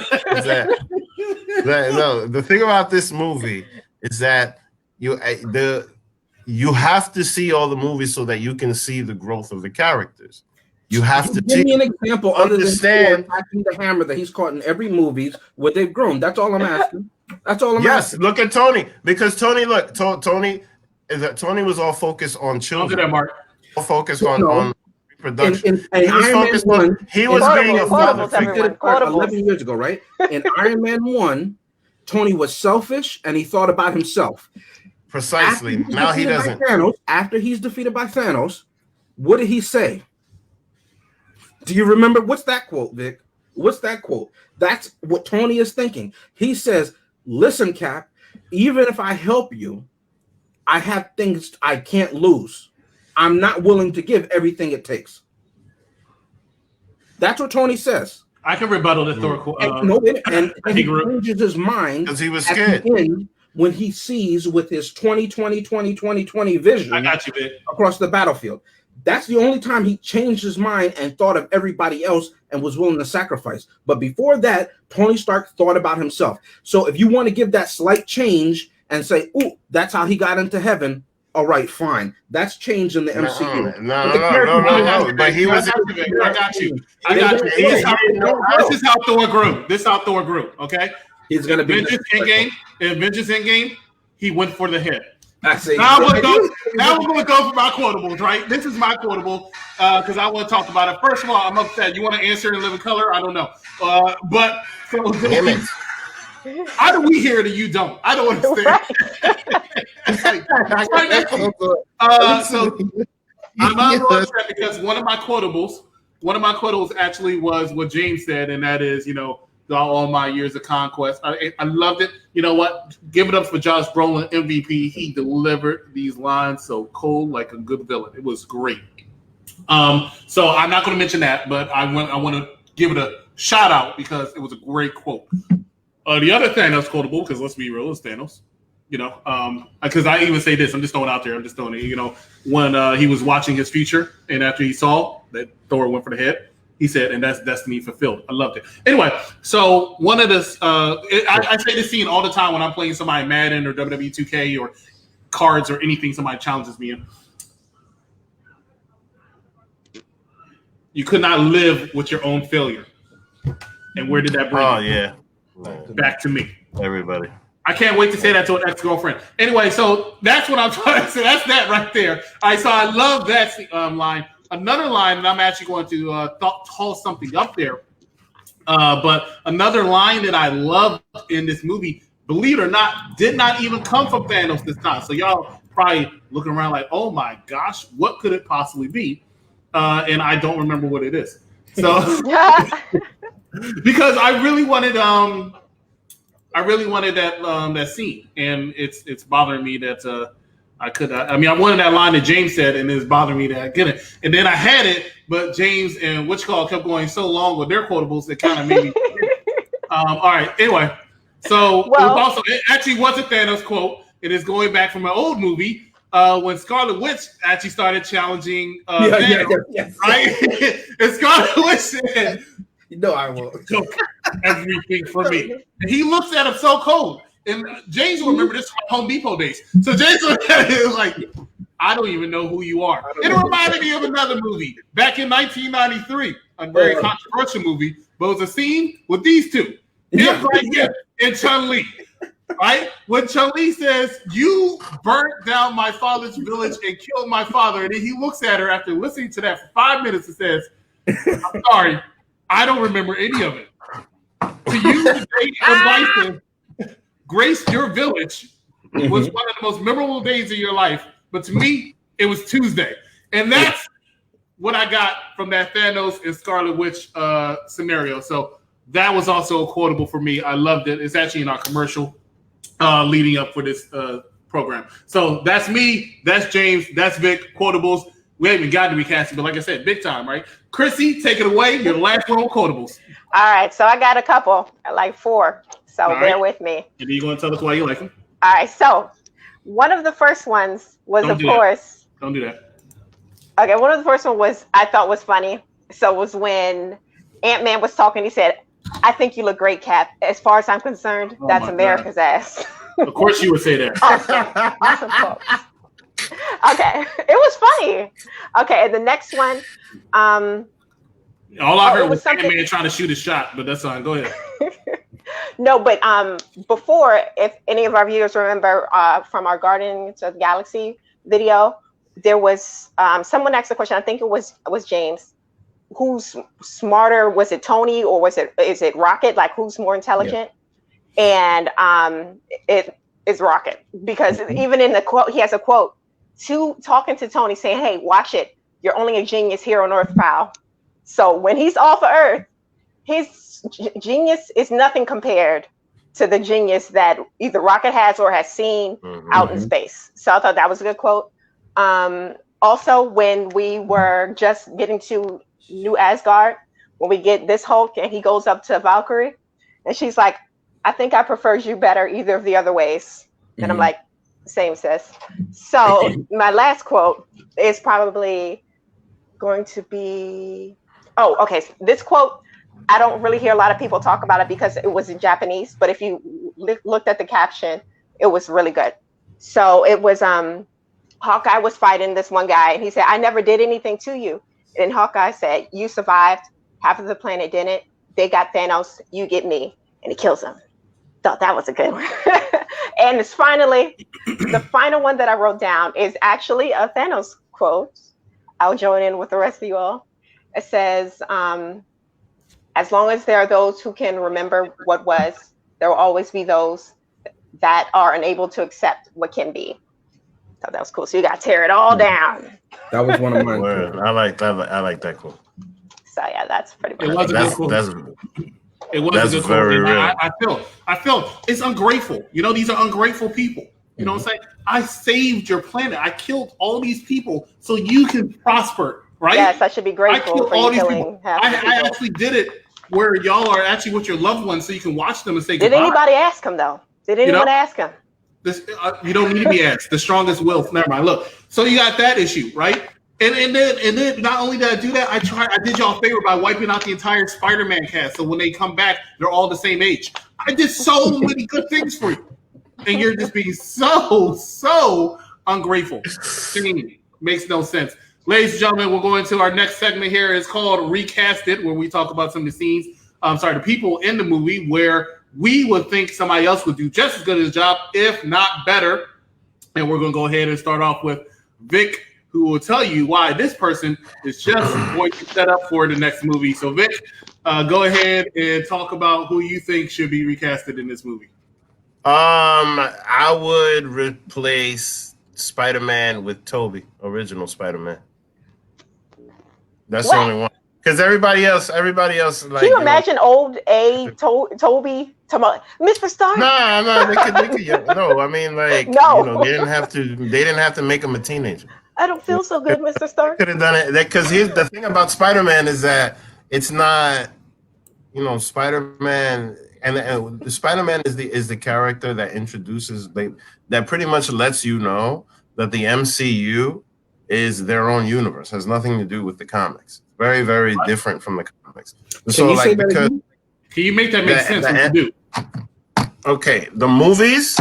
is the thing about this movie is that you have to see all the movies so that you can see the growth of the characters. You have to give me an example other than the hammer that he's caught in every movie where they've grown. That's all I'm asking. That's all I'm asking. Look at Tony, because Tony was all focused on children. Don't do that, Mark. All focused on reproduction. He was being a father figure. 11 years ago, right? In Iron Man 1, Tony was selfish and he thought about himself. Precisely. Now he doesn't. After he's defeated by Thanos, what did he say? Do you remember? What's that quote, Vic? What's that quote? That's what Tony is thinking. He says, "Listen, Cap, even if I help you, I have things I can't lose. I'm not willing to give everything it takes." That's what Tony says. I can rebuttal the Thor quote. And he changes his mind because he was scared. when he sees with his 20/20/20/20/20 vision I got you, Vic. across the battlefield. That's the only time he changed his mind and thought of everybody else and was willing to sacrifice. But before that, Tony Stark thought about himself. So if you want to give that slight change and say, "Ooh, that's how he got into heaven," all right, fine. That's change in the MCU. No. But he was. I got you. This is how Thor grew. This is how Thor grew. Okay. He's gonna be Avengers Endgame. He went for the head. I say. Now we're going to go for my quotables, right? This is my quotable because I want to talk about it. First of all, I'm upset. You want to answer in living color? I don't know. But so Damn it. how do we hear it and you don't? I don't understand. So I'm not upset because one of my quotables actually was what James said, and that is, all my years of conquest. I loved it. You know what? Give it up for Josh Brolin, MVP. He delivered these lines so cold, like a good villain. It was great. So I'm not going to mention that, but I want to give it a shout out because it was a great quote. The other Thanos quotable, because let's be real, it's Thanos. Because I even say this, I'm just throwing it out there. I'm just throwing it. When he was watching his future, and after he saw that Thor went for the head, he said, and that's destiny fulfilled. I loved it. Anyway, so one of this, I say this scene all the time when I'm playing somebody Madden or WWE 2K or cards or anything somebody challenges me in. You could not live with your own failure. And where did that bring you? Yeah. Back to me. Everybody. I can't wait to say that to an ex-girlfriend. Anyway, so that's what I'm trying to say. That's that right there. All right, so I love that line. Another line, and I'm actually going to toss something up there. But another line that I loved in this movie, believe it or not, did not even come from Thanos this time. So y'all probably looking around like, oh my gosh, what could it possibly be? And I don't remember what it is. So because I really wanted that scene, and it's bothering me that I wanted that line that James said, and it's bothering me that I get it. And then I had it, but James and kept going so long with their quotables, it kind of made me. All right. Anyway, so it actually was a Thanos quote. It is going back from an old movie when Scarlet Witch actually started challenging Thanos, right? And Scarlet Witch said, "No, I won't. Took everything for me." And he looks at him so cold. And James will remember this from Home Depot days. So James was like, I don't even know who you are. It reminded me of another movie back in 1993, a very controversial movie, but it was a scene with these two. Him right here and Chun-Li. Right? When Chun-Li says, "You burnt down my father's village and killed my father," and then he looks at her after listening to that for 5 minutes and says, "I'm sorry, I don't remember any of it. To you, the day of life grace your village was one of the most memorable days of your life, but to me, it was Tuesday." And that's what I got from that Thanos and Scarlet Witch scenario. So that was also a quotable for me. I loved it. It's actually in our commercial leading up for this program. So that's me. That's James. That's Vic. Quotables. We haven't even gotten to recasting, but like I said, big time, right? Chrissy, take it away. Your last one on quotables. All right. So I got a couple, like 4. So bear with me. And are you going to tell us why you like them? All right. So one of the first ones was, of course. Don't do that. Okay. One of the first one I thought was funny. So it was when Ant-Man was talking. He said, "I think you look great, Cap. As far as I'm concerned, that's America's ass." Of course you would say that. Awesome quote. Okay. It was funny. Okay. And the next one. All I heard was Ant-Man trying to shoot a shot, but that's fine. Go ahead. No, but before, if any of our viewers remember from our Guardians of the Galaxy video, there was someone asked the question. I think it was James. Who's smarter? Was it Tony or is it Rocket? Like, who's more intelligent? Yeah. And it is Rocket, because even in the quote, he has a quote talking to Tony saying, "Hey, watch it. You're only a genius here on Earth, pal." So when he's off of Earth, his genius is nothing compared to the genius that either Rocket has or has seen out in space. So I thought that was a good quote. Also, when we were just getting to New Asgard, when we get this Hulk and he goes up to Valkyrie and she's like, "I think I prefer you better either of the other ways." And I'm like, same, sis. So my last quote is probably going to be, oh, okay. So this quote, I don't really hear a lot of people talk about it because it was in Japanese, but if you looked at the caption, it was really good. So it was, Hawkeye was fighting this one guy, and he said, I never did anything to you. And Hawkeye said, you survived. Half of the planet didn't. They got Thanos. You get me. And he kills him. Thought that was a good one. And it's finally, the final one that I wrote down is actually a Thanos quote. I'll join in with the rest of you all. It says, as long as there are those who can remember what was, there will always be those that are unable to accept what can be. Thought that was cool. So you got to tear it all down. That was one of mine. I like that. I like that quote. So yeah, that's pretty much it. Was a good quote. It was a good quote. I feel it's ungrateful. You know, these are ungrateful people. You know what I'm saying? I saved your planet. I killed all these people so you can prosper, right? Yes, I should be grateful I killed for all you these killing people. half the people. I actually did it where y'all are actually with your loved ones so you can watch them and say Did goodbye. anybody ask him though? Did anyone ask him? This you don't need to be asked. The strongest will. Never mind. Look, so you got that issue, right? And then not only did I do that, I did y'all a favor by wiping out the entire Spider-Man cast. So when they come back, they're all the same age. I did so many good things for you, and you're just being so ungrateful. Makes no sense. Ladies and gentlemen, we'll go into our next segment here. It's called Recast It, where we talk about some of the scenes. The people in the movie where we would think somebody else would do just as good as a job, if not better. And we're going to go ahead and start off with Vic, who will tell you why this person is just going to set up for the next movie. So, Vic, go ahead and talk about who you think should be recasted in this movie. I would replace Spider-Man with Toby, original Spider-Man. That's the only one. Because everybody else, like. Can you imagine old Toby, Mr. Stark? No, they could. No, I mean, like, no. They didn't have to make him a teenager. I don't feel so good, Mr. Stark. Could have done it because here's the thing about Spider-Man is that it's not, Spider-Man and Spider-Man is the character that introduces that pretty much lets you know that the MCU is their own universe, has nothing to do with the comics. Very, very different from the comics. So can you make that make sense? What you do? Okay, the movies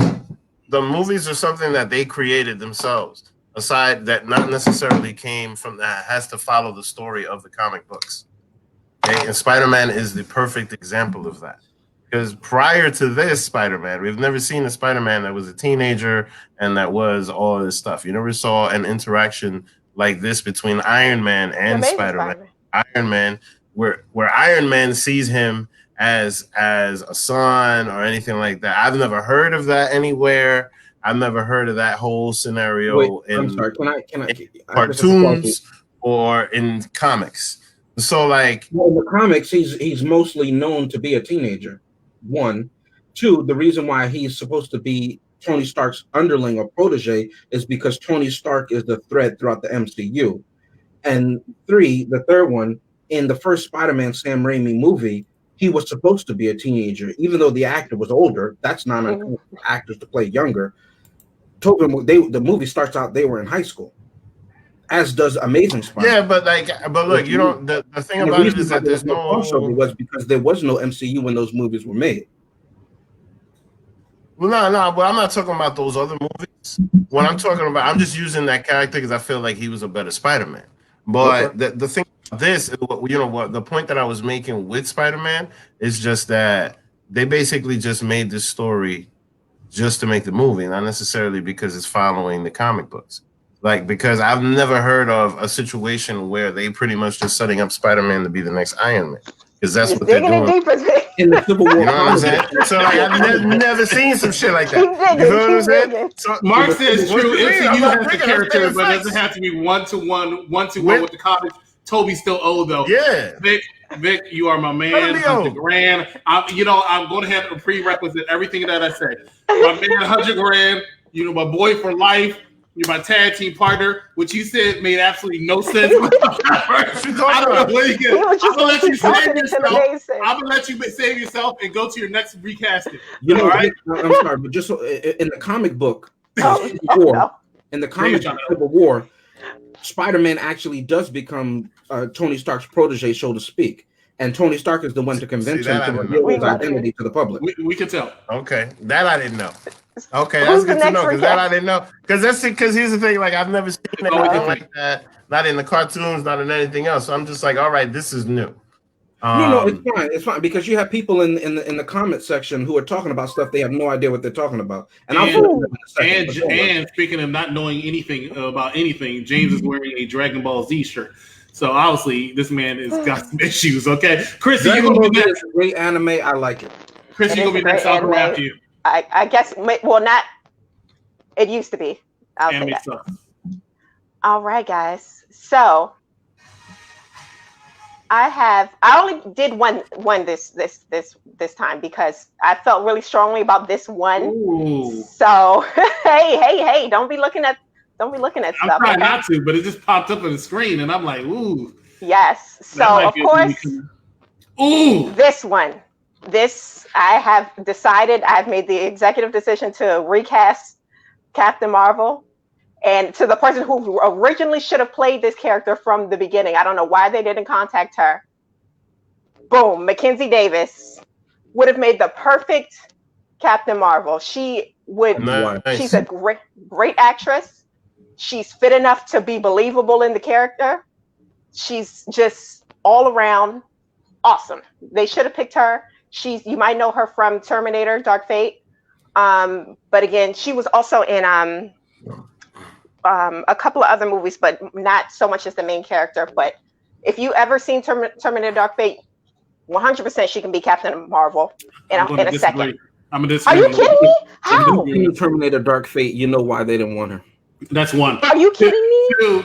are something that they created themselves. Aside that not necessarily came from that has to follow the story of the comic books. Okay, and Spider-Man is the perfect example of that. Because prior to this Spider-Man, we've never seen a Spider-Man that was a teenager and that was all this stuff. You never saw an interaction like this between Iron Man and Spider-Man. Iron Man, where Iron Man sees him as a son or anything like that. I've never heard of that anywhere. I've never heard of that whole scenario in cartoons or in comics. So, like, in the comics, he's mostly known to be a teenager. 1, 2. The reason why he's supposed to be Tony Stark's underling or protege is because Tony Stark is the thread throughout the MCU. And 3, the third one, in the first Spider-Man Sam Raimi movie, he was supposed to be a teenager, even though the actor was older. That's not an actors to play younger. The movie starts out they were in high school, as does Amazing Spider-Man. Yeah, but look, the thing about it is that there's no crossover was because there was no MCU when those movies were made. Well, no, but I'm not talking about those other movies. What I'm talking about, I'm just using that character because I feel like he was a better Spider-Man. But the thing about this, what the point that I was making with Spider-Man is just that they basically just made this story just to make the movie, not necessarily because it's following the comic books. Like, because I've never heard of a situation where they pretty much just setting up Spider-Man to be the next Iron Man. Because that's what they're doing. In the Civil War. You know what I'm saying? So, like, I've never seen some shit like that. You know what I'm saying? So, Mark says true. MCU has the character, but it doesn't have to be one-to-one with the comics. Toby's still old, though. Yeah. Vic, you are my man. $100,000. I'm going to have a prerequisite everything that I said. My man, $100,000. My boy for life. You're my tag team partner, which you said made absolutely no sense. I don't know where you get. I'm gonna let you save yourself. I'm gonna let you save yourself and go to your next recasting. You know, all right? I'm sorry, but just in the comic book, in the comic Civil War, Spider-Man actually does become Tony Stark's protege, so to speak. And Tony Stark is the one to convince him to reveal his identity to the public. We can tell. Okay, that I didn't know. Okay, that's good to know because that I didn't know. Because here's the thing. Like I've never seen anything like that. Not in the cartoons, not in anything else. So I'm just like, all right, this is new. No, it's fine. It's fine because you have people in the comment section who are talking about stuff they have no idea what they're talking about. And speaking of not knowing anything about anything, James is wearing a Dragon Ball Z shirt. So obviously, this man has got some issues. Okay, Chrissy, you gonna be next. Great anime, I like it. Chrissy, you gonna be next. I'll go after you. I guess. Well, not. It used to be. I'll say that. All right, guys. So I only did one this time because I felt really strongly about this one. Ooh. So hey, don't be looking at stuff. I'm trying not to, but it just popped up on the screen, and I'm like, ooh. Yes. So of course, this one. This I have decided. I've made the executive decision to recast Captain Marvel, and to the person who originally should have played this character from the beginning. I don't know why they didn't contact her. Boom, Mackenzie Davis would have made the perfect Captain Marvel. She would. Nice. She's a great actress. She's fit enough to be believable in the character. She's just all around awesome. They should have picked her. You might know her from Terminator, Dark Fate. But again, she was also in a couple of other movies, but not so much as the main character. But if you ever seen Terminator, Dark Fate, 100% she can be Captain Marvel in a second. I'm gonna disagree. Are you kidding me? How? In Terminator, Dark Fate, you know why they didn't want her. That's one. Are you kidding me? Two.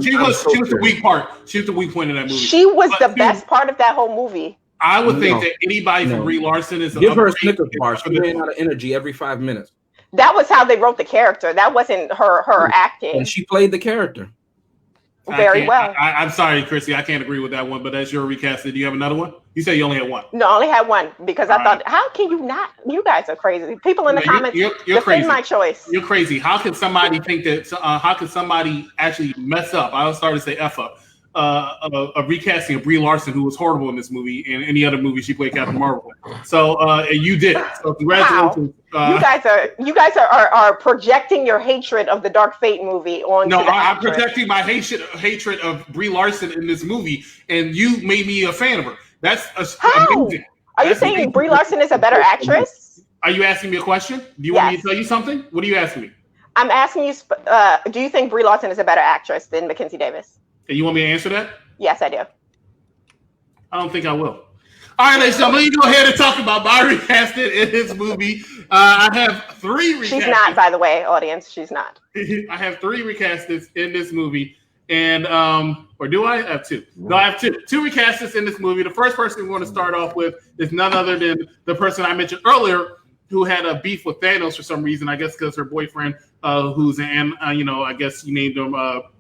She was the weak part. She was the weak point in that movie. She was the best part of that whole movie. I would think that anybody from Brie Larson is give her a Snickers bar. She ran out of energy every 5 minutes. That was how they wrote the character. That wasn't her acting. And she played the character very well. I'm sorry, Chrissy, I can't agree with that one. But that's your recast. Do you have another one? You said you only had one. No, I only had one because I thought, how can you not? You guys are crazy. People in the comments, you're crazy. My choice. You're crazy. How can somebody think that? How can somebody actually mess up? I was starting to say F up. A recasting of Brie Larson, who was horrible in this movie and any other movie she played Captain Marvel. So and you did. So congratulations. You guys are projecting your hatred of the Dark Fate movie on. No, I'm projecting my hatred of Brie Larson in this movie, and you made me a fan of her. That's amazing. Are you saying Brie Larson is a better actress? Are you asking me a question? Do you want me to tell you something? What are you asking me? I'm asking you. Do you think Brie Larson is a better actress than Mackenzie Davis? And you want me to answer that? Yes, I do. I don't think I will. All right, ladies and gentlemen, let me go ahead and talk about my recasting in this movie. I have 3 recastings. She's not, by the way, audience. She's not. I have 3 recastings in this movie. And, or do I have 2? No, I have 2. 2 recastings in this movie. The first person we want to start off with is none other than the person I mentioned earlier who had a beef with Thanos for some reason. I guess because her boyfriend, who's I guess you named him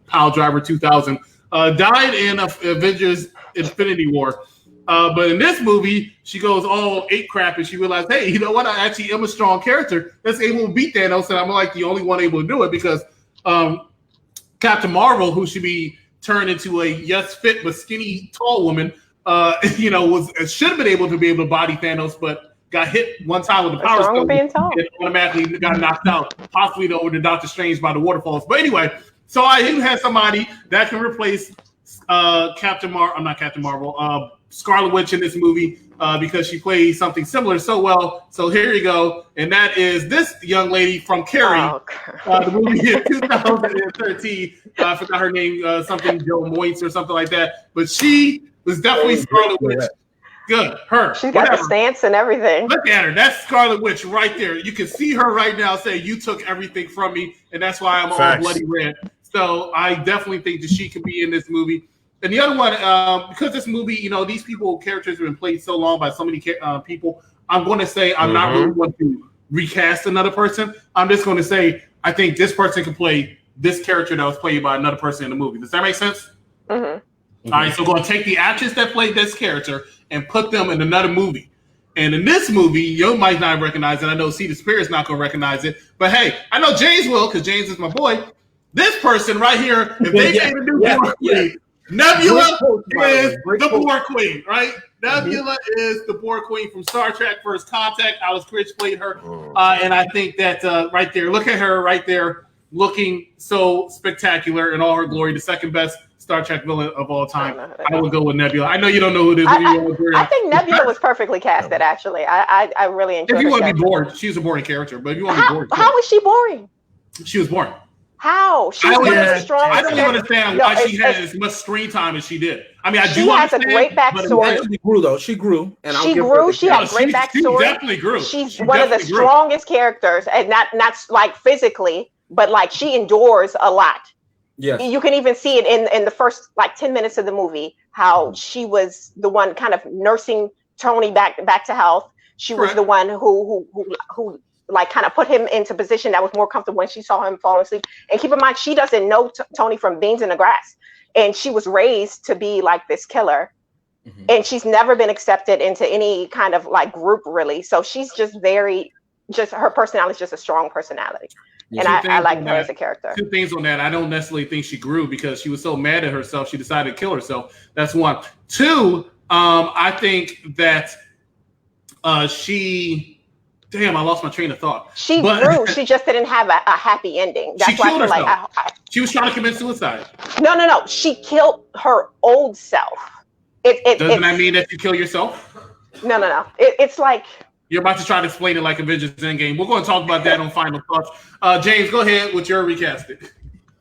Pile Driver 2000, died in Avengers Infinity War. But in this movie, she goes all ape crap and she realized, hey, you know what? I actually am a strong character that's able to beat Thanos, and I'm like the only one able to do it because Captain Marvel, who should be turned into a yes fit but skinny tall woman, should have been able to body Thanos, but got hit one time with the power stone and automatically got knocked out, possibly over to Doctor Strange by the waterfalls. But anyway, so I even had somebody that can replace Scarlet Witch in this movie because she plays something similar so well. So here you go. And that is this young lady from Carrie, the movie in 2013. I forgot her name, something Joe Moitz or something like that. But she was definitely Scarlet Witch. Good. Her. She's got the stance and everything. Look at her. That's Scarlet Witch right there. You can see her right now saying, you took everything from me. And that's why I'm all bloody red. So I definitely think that she could be in this movie. And the other one, because this movie, these characters have been played so long by so many people, I'm going to say I'm not really going to recast another person. I'm just going to say I think this person can play this character that was played by another person in the movie. Does that make sense? Mm-hmm. All right, so we're going to take the actors that played this character and put them in another movie. And in this movie, you might not recognize it. I know Cedar Spears not going to recognize it. But hey, I know James will because James is my boy. This person right here, if they made a new Boar Queen, Nebula is the Boar Queen, right? Nebula is the Boar Queen from Star Trek First Contact. Alice Critch played her. And I think that right there, look at her right there, looking so spectacular in all her glory, the second best Star Trek villain of all time. I would go with Nebula. I know you don't know who it is. I think Nebula was perfectly casted, actually. I really enjoyed it. If you want to be bored, she's a boring character. But if you want to be bored, how is she boring? She was boring. How? She's one of the strongest. I don't even understand why she had as much screen time as she did. I mean, she has a great backstory. She grew though. She grew, and she grew. She had a great backstory. She definitely grew. She's one of the strongest characters, and not like physically, but like she endures a lot. Yes. You can even see it in the first like 10 minutes of the movie how she was the one kind of nursing Tony back to health. She was the one who like kind of put him into position that was more comfortable when she saw him falling asleep. And keep in mind, she doesn't know Tony from beans in the grass, and she was raised to be like this killer, and she's never been accepted into any kind of like group really. So she's just her personality is just a strong personality. And I like her as a character. Two things on that. I don't necessarily think she grew because she was so mad at herself, she decided to kill herself. That's one. Two, I think that damn, I lost my train of thought. She grew. She just didn't have a happy ending. That's why I feel like she was trying to commit suicide. No. She killed her old self. Doesn't that mean that you kill yourself? No. It's like... You're about to try to explain it like Avengers Endgame. We're going to talk about that on Final Thoughts. James, go ahead with your recasting.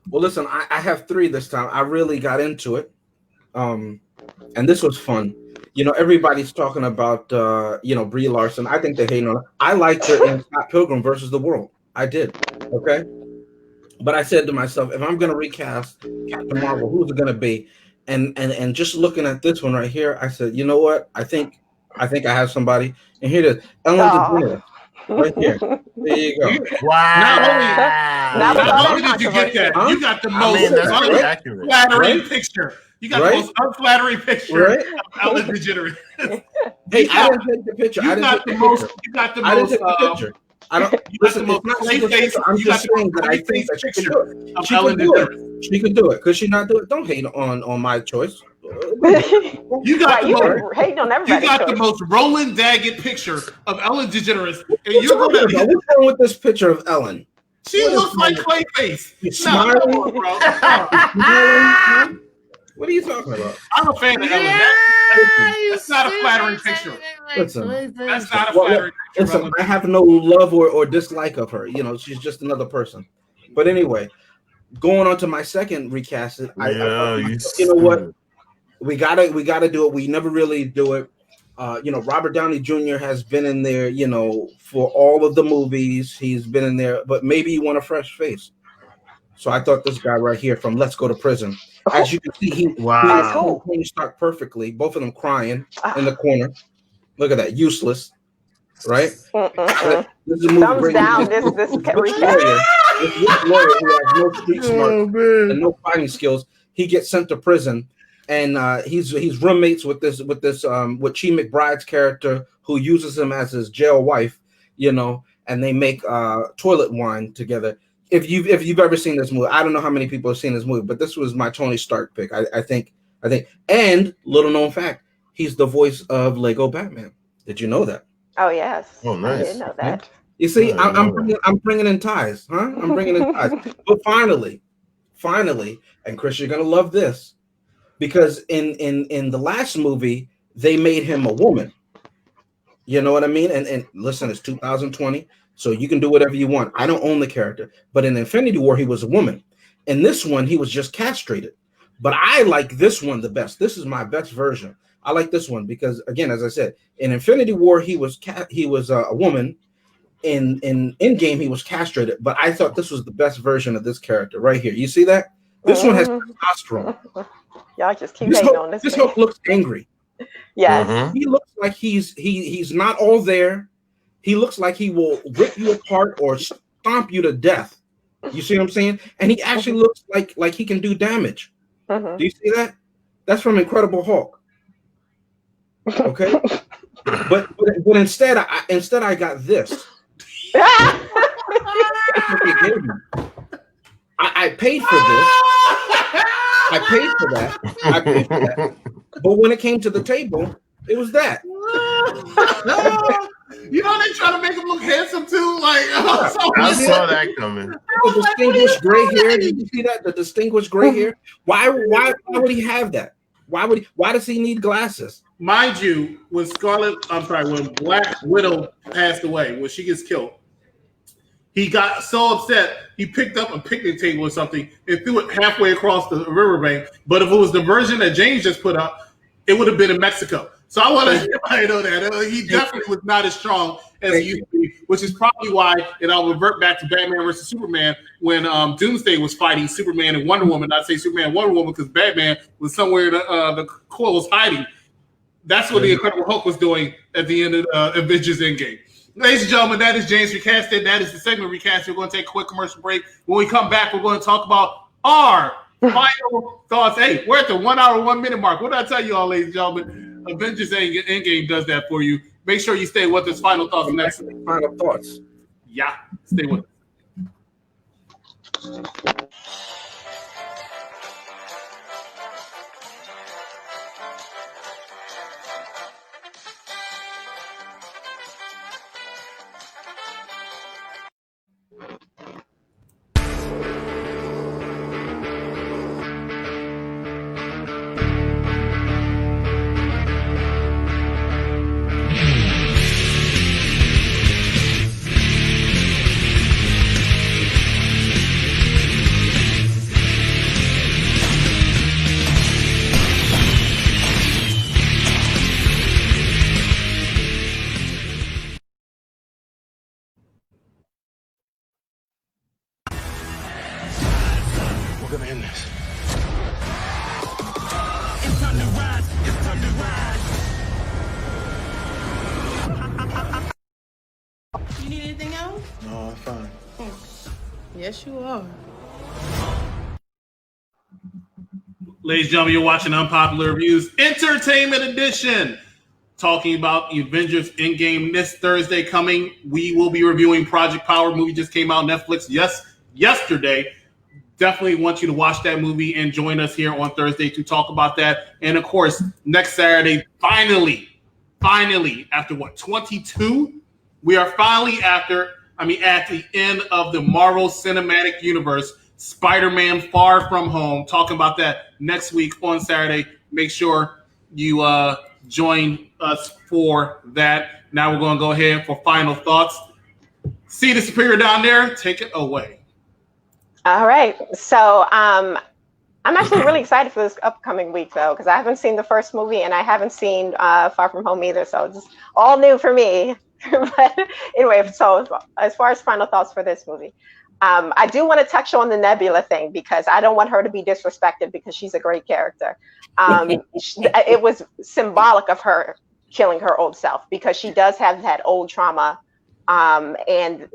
Well, listen, I have 3 this time. I really got into it. And this was fun. You know, everybody's talking about, Brie Larson. I think they hate on her. I liked her in Scott Pilgrim versus the World. I did. Okay. But I said to myself, if I'm going to recast Captain Marvel, who's it going to be? And just looking at this one right here, I said, you know what? I think I have somebody. And here it is. Ellen DeGeneres. Right here. There you go. Wow. Not only did you get that, you got the most unflattering picture. You got the most unflattering picture of Ellen DeGeneres. Hey, I didn't take the picture. You got the most. I didn't take the picture. I don't. Listen, it's not face. I'm just saying that I think that she can do it. She can do it. She can do it. Could she not do it? Don't hate on my choice. You got the most Roland Daggett picture of Ellen DeGeneres, and you're going to. What's wrong with this picture of Ellen? She looks like Clayface. Smiling, bro. What are you talking about? I'm a fan of Ellen. That's not a flattering picture. Listen, that's not a flattering picture. Listen, I have no love or dislike of her. You know, she's just another person. But anyway, going on to my second recast, you know what? We gotta do it. We never really do it. Robert Downey Jr. has been in there, for all of the movies. He's been in there, but maybe you want a fresh face. So I thought this guy right here from Let's Go to Prison. As you can see, he Tony Stark perfectly. Both of them crying in the corner. Look at that, useless, right? This is a movie. Thumbs down. This lawyer who has no street smart and no fighting skills. He gets sent to prison, and he's roommates with Chi McBride's character, who uses him as his jail wife. And they make toilet wine together. If you've ever seen this movie, I don't know how many people have seen this movie, but this was my Tony Stark pick. I think, and little known fact, he's the voice of Lego Batman. Did you know that? Oh yes. Oh nice. I didn't know that. You see, I'm bringing in ties, huh? I'm bringing in ties. But finally, and Chris, you're gonna love this, because in the last movie they made him a woman. You know what I mean? And listen, it's 2020. So you can do whatever you want. I don't own the character. But in Infinity War, he was a woman. In this one, he was just castrated. But I like this one the best. This is my best version. I like this one because, again, as I said, in Infinity War, he was a woman. In Endgame, he was castrated. But I thought this was the best version of this character right here. You see that? This one has testosterone. Y'all just keep hating on this. This Hulk looks angry. Yes. He looks like he's not all there. He looks like he will rip you apart or stomp you to death You see what I'm saying? And he actually looks like he can do damage. Mhm. Do you see that? That's from Incredible Hulk. Okay, but instead I got this. That's what they gave me. I paid for this. I paid for that. I paid for that. But when it came to the table, it was that. You know they try to make him look handsome too. Like I saw that coming. The distinguished gray hair. Did you see that? The distinguished gray hair. Why would he have that? Why does he need glasses? Mind you, when Black Widow passed away, when she gets killed, he got so upset he picked up a picnic table or something and threw it halfway across the riverbank. But if it was the version that James just put up, it would have been in Mexico. So I want to let everybody know that he definitely was not as strong as he used to be, which is probably why, and I'll revert back to Batman versus Superman when Doomsday was fighting Superman and Wonder Woman. I'd say Superman and Wonder Woman because Batman was somewhere the coil was hiding. That's what the Incredible Hulk was doing at the end of Avengers Endgame. Ladies and gentlemen, that is James Recasted. That is the segment Recast. We're going to take a quick commercial break. When we come back, we're going to talk about our final thoughts. Hey, we're at the 1 hour, 1 minute mark. What did I tell you all, ladies and gentlemen? Avengers Endgame does that for you. Make sure you stay with us. Final thoughts next. Final thoughts. Yeah, stay with us. We're gonna end this. You need anything else? No, I'm fine. Yes, you are. Ladies and gentlemen, you're watching Unpopular Reviews Entertainment Edition. Talking about Avengers Endgame this Thursday coming. We will be reviewing Project Power. Movie just came out on Netflix yesterday. Definitely want you to watch that movie and join us here on Thursday to talk about that. And of course, next Saturday, finally, after 22? We are finally at the end of the Marvel Cinematic Universe, Spider-Man Far From Home. Talking about that next week on Saturday. Make sure you join us for that. Now we're going to go ahead for final thoughts. See the superior down there? Take it away. All right. So I'm actually really excited for this upcoming week, though, because I haven't seen the first movie and I haven't seen Far From Home either. So it's all new for me. But anyway, so as far as final thoughts for this movie, I do want to touch on the Nebula thing because I don't want her to be disrespected because she's a great character. It was symbolic of her killing her old self because she does have that old trauma and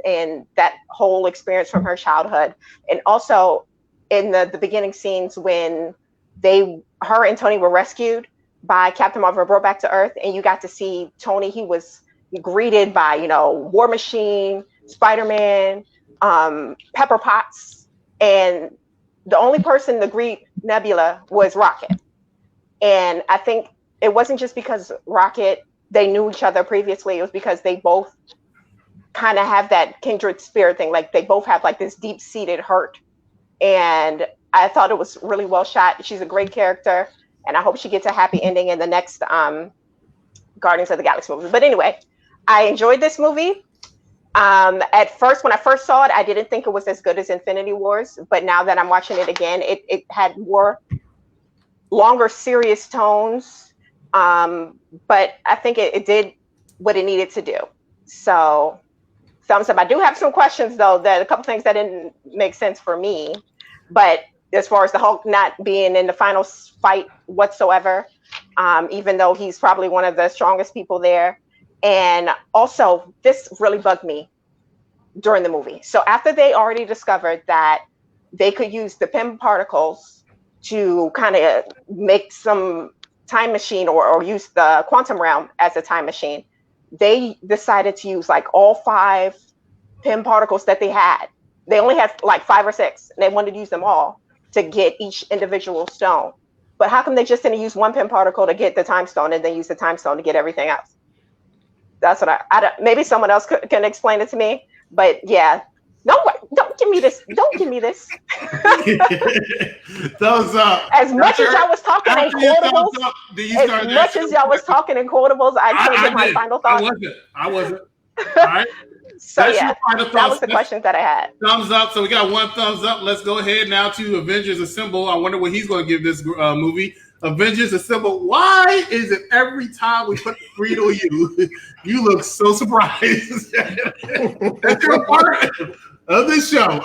that whole experience from her childhood. And also in the beginning scenes when her and Tony were rescued by Captain Marvel, brought back to Earth, and you got to see Tony, he was greeted by, War Machine, Spider-Man, Pepper Potts, and the only person to greet Nebula was Rocket. And I think it wasn't just because Rocket, they knew each other previously, it was because they both kind of have that kindred spirit thing. Like they both have like this deep-seated hurt. And I thought it was really well shot. She's a great character, and I hope she gets a happy ending in the next Guardians of the Galaxy movie. But anyway, I enjoyed this movie. At first, when I first saw it, I didn't think it was as good as Infinity Wars. But now that I'm watching it again, it had longer, serious tones. But I think it did what it needed to do. So, thumbs up. I do have some questions, though, that a couple things that didn't make sense for me. But as far as the Hulk not being in the final fight whatsoever, even though he's probably one of the strongest people there. And also, this really bugged me. during the movie. So after they already discovered that they could use the Pym particles to kind of make some time machine or use the quantum realm as a time machine, they decided to use like all 5 Pym particles that they had. They only had like 5 or 6, and they wanted to use them all to get each individual stone. But how come they just didn't use one Pym particle to get the time stone and then use the time stone to get everything else? That's what I don't, maybe someone else can explain it to me. But yeah, no, don't give me this. Don't give me this. Thumbs up. As much as y'all was talking in quotables, I couldn't get my final thought. I wasn't. All right. So that's yeah, that was the questions that I had. Thumbs up. So we got 1 thumbs up. Let's go ahead now to Avengers Assemble. I wonder what he's going to give this movie. Avengers Assemble. Why is it every time we put the screen on you, you look so surprised? That's your part of the show.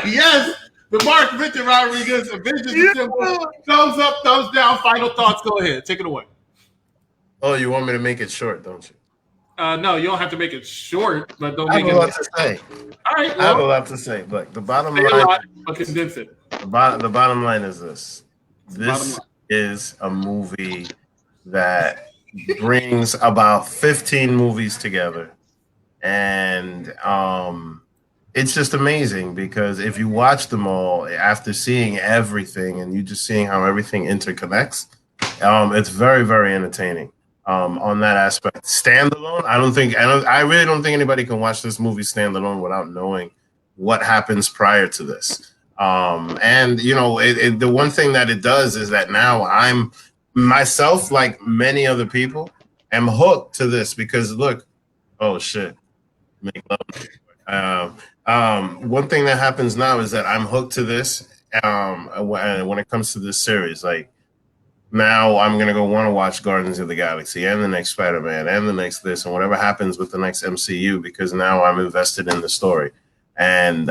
Yes, the Mark Victor Rodriguez Avengers Assemble. Thumbs up, thumbs down. Final thoughts. Go ahead. Take it away. Oh, you want me to make it short, don't you? No, you don't have to make it short, but don't I make have it. a lot to say. All right, I have a lot to say, but the bottom line, but condense it. The bottom line is this: this is a movie that brings about 15 movies together, and it's just amazing because if you watch them all after seeing everything and you just seeing how everything interconnects, it's very, very entertaining. On that aspect, standalone, I really don't think anybody can watch this movie standalone without knowing what happens prior to this. And you know, the one thing that it does is that now I'm myself, like many other people, am hooked to this because look, oh shit, make love. One thing that happens now is that I'm hooked to this. When it comes to this series, like. Now I'm going to want to watch Guardians of the Galaxy and the next Spider-Man and the next this and whatever happens with the next MCU because now I'm invested in the story. And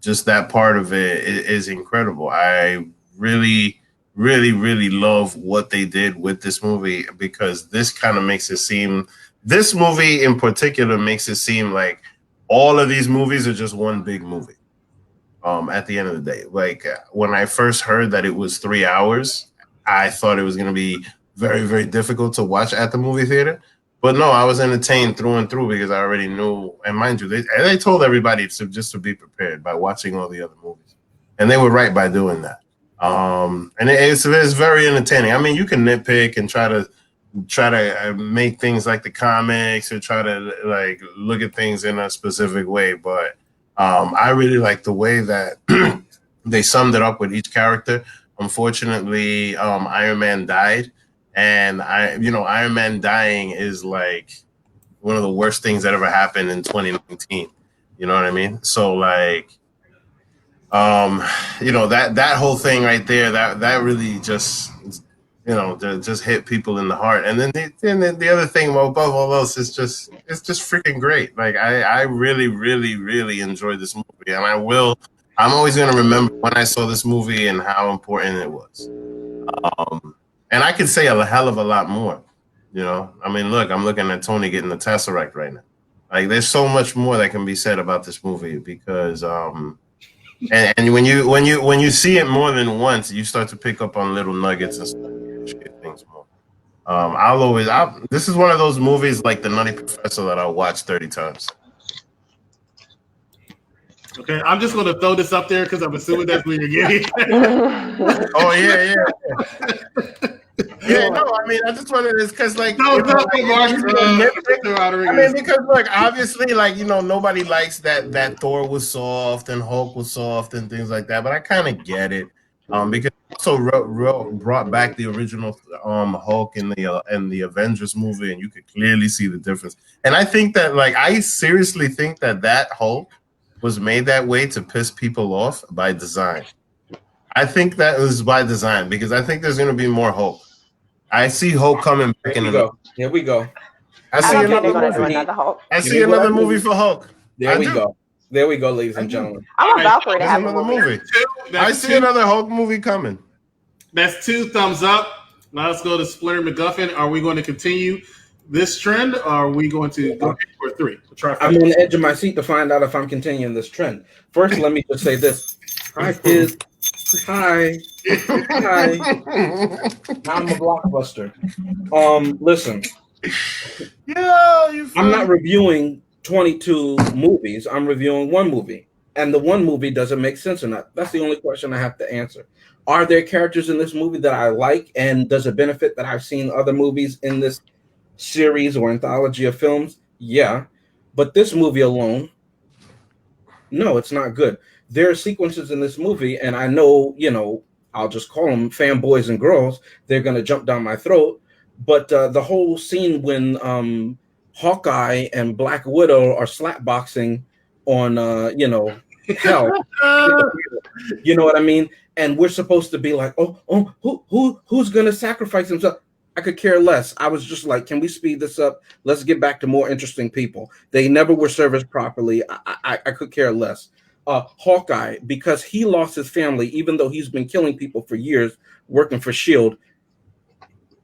just that part of it is incredible. I really, really, really love what they did with this movie because this kind of makes it seem, this movie in particular makes it seem like all of these movies are just one big movie at the end of the day. Like when I first heard that it was 3 hours, I thought it was going to be very, very difficult to watch at the movie theater. But no, I was entertained through and through because I already knew. And mind you, they told everybody to be prepared by watching all the other movies. And they were right by doing that. And it's very entertaining. I mean, you can nitpick and try to make things like the comics or try to like look at things in a specific way. But I really like the way that they summed it up with each character. Unfortunately, Iron Man died, and Iron Man dying is like one of the worst things that ever happened in 2019. You know what I mean? So like, that whole thing right there, that really just, just hit people in the heart. And then the other thing above all else is it's just freaking great. Like I really, really, really enjoyed this movie, and I'm always going to remember when I saw this movie and how important it was. And I could say a hell of a lot more, I mean, look, I'm looking at Tony getting the Tesseract right now. Like there's so much more that can be said about this movie because, and when you see it more than once, you start to pick up on little nuggets and stuff, things more. This is one of those movies like The Nutty Professor that I'll watch 30 times. Okay, I'm just going to throw this up there because I'm assuming that's what you're getting. Oh, yeah. Yeah, no, I mean, I just wanted this because, like, because, like, obviously, like, nobody likes that Thor was soft and Hulk was soft and things like that, but I kind of get it because it also brought back the original Hulk in the Avengers movie, and you could clearly see the difference. And I think that, like, I seriously think that Hulk was made that way to piss people off by design. I think that was by design because I think there's going to be more Hulk. I see Hulk coming back in the. Here we go. I see another movie. I see another movie for Hulk. There we go. There we go, ladies and gentlemen. I'm about for it to have another movie. I see another Hulk movie coming. That's 2 thumbs up. Now let's go to Splinter McGuffin. Are we going to continue this trend, or are we going to go for 3? I'm on the edge of my seat to find out if I'm continuing this trend. First, let me just say this. Hi, kids. Hi. Hi. I'm a blockbuster. Listen. Yeah, I'm not reviewing 22 movies. I'm reviewing one movie. And the one movie doesn't make sense or not. That's the only question I have to answer. Are there characters in this movie that I like? And does it benefit that I've seen other movies in this series or anthology of films? Yeah. But this movie alone, no, it's not good. There are sequences in this movie, and I know, I'll just call them fanboys and girls. They're going to jump down my throat. But the whole scene when Hawkeye and Black Widow are slapboxing on, hell, you know what I mean? And we're supposed to be like, who's going to sacrifice himself? I could care less. I was just like, can we speed this up? Let's get back to more interesting people. They never were serviced properly. I could care less. Hawkeye, because he lost his family, even though he's been killing people for years, working for S.H.I.E.L.D.,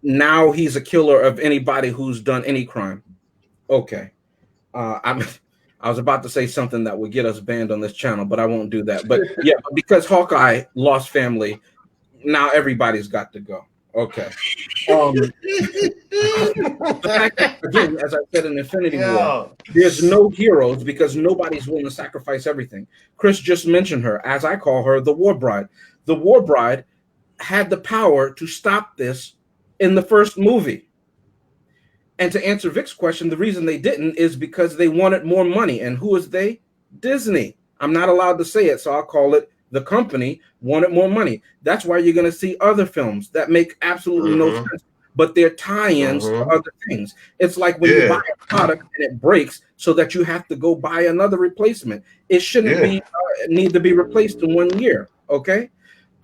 now he's a killer of anybody who's done any crime. Okay. I was about to say something that would get us banned on this channel, but I won't do that. But yeah, because Hawkeye lost family, now everybody's got to go. Okay. The fact that, again, as I said in Infinity War, there's no heroes because nobody's willing to sacrifice everything. Chris just mentioned her, as I call her, the War Bride. The War Bride had the power to stop this in the first movie. And to answer Vic's question, the reason they didn't is because they wanted more money. And who is they? Disney. I'm not allowed to say it, so I'll call it the company wanted more money. That's why you're going to see other films that make absolutely no sense, but they're tie-ins to other things. It's like when you buy a product and it breaks so that you have to go buy another replacement. It shouldn't be need to be replaced in 1 year, okay?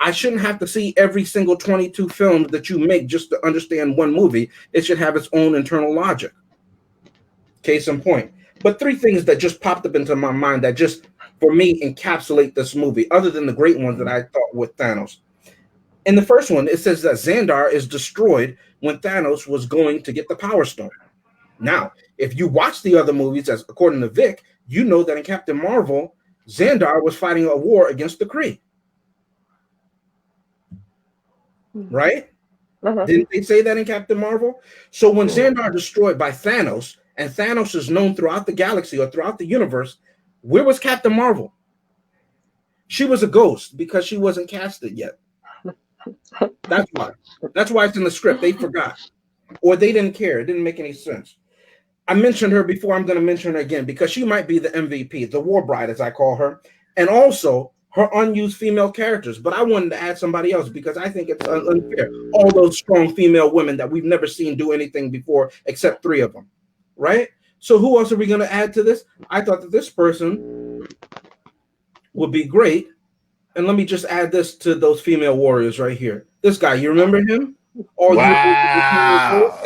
I shouldn't have to see every single 22 films that you make just to understand one movie. It should have its own internal logic. Case in point. But 3 things that just popped up into my mind that just, for me, encapsulate this movie, other than the great ones that I thought with Thanos. In the first one, it says that Xandar is destroyed when Thanos was going to get the Power Stone. Now, if you watch the other movies, as according to Vic, you know that in Captain Marvel, Xandar was fighting a war against the Kree. Right? Didn't they say that in Captain Marvel? So when Xandar destroyed by Thanos, and Thanos is known throughout the galaxy or throughout the universe, where was Captain Marvel? She was a ghost because she wasn't casted yet. That's why. That's why it's in the script. They forgot. Or they didn't care. It didn't make any sense. I mentioned her before. I'm going to mention her again because she might be the MVP, the War Bride, as I call her. And also her unused female characters. But I wanted to add somebody else because I think it's unfair. All those strong female women that we've never seen do anything before except 3 of them. Right? So who else are we going to add to this? I thought that this person would be great. And let me just add this to those female warriors right here. This guy, you remember him? Wow.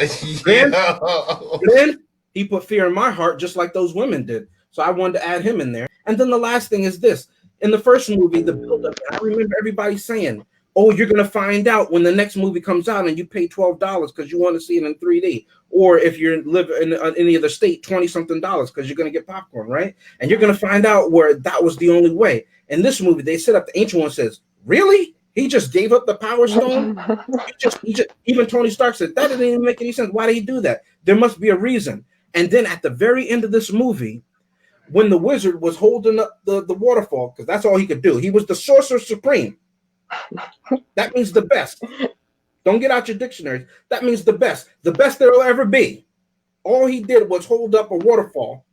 Then he put fear in my heart just like those women did. So I wanted to add him in there. And then the last thing is this. In the first movie, the buildup, I remember everybody saying, oh, you're going to find out when the next movie comes out and you pay $12 because you want to see it in 3D. Or if you live in any other state, $20-something because you're going to get popcorn, right? And you're going to find out where that was the only way. In this movie, they set up the Ancient One says, really? He just gave up the Power Stone? he just even Tony Stark said, that didn't even make any sense. Why did he do that? There must be a reason. And then at the very end of this movie, when the wizard was holding up the waterfall, because that's all he could do. He was the Sorcerer Supreme. That means the best. Don't get out your dictionary. That means the best there will ever be. All he did was hold up a waterfall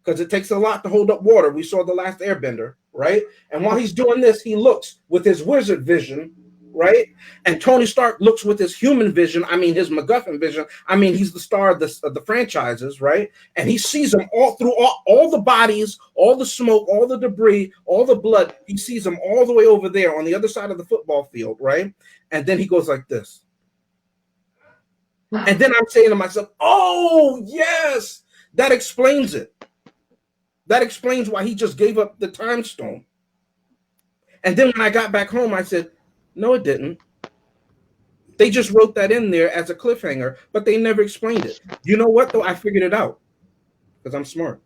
because it takes a lot to hold up water. We saw the last Airbender, right? And while he's doing this, he looks with his wizard vision, right? And Tony Stark looks with his human vision. I mean, his MacGuffin vision. I mean, he's the star of the franchises, right? And he sees them all through all the bodies, all the smoke, all the debris, all the blood. He sees them all the way over there on the other side of the football field, right? And then he goes like this. And then I'm saying to myself, oh, yes, that explains it. That explains why he just gave up the time stone. And then when I got back home, I said, no, it didn't. They just wrote that in there as a cliffhanger, but they never explained it. You know what, though? I figured it out because I'm smart.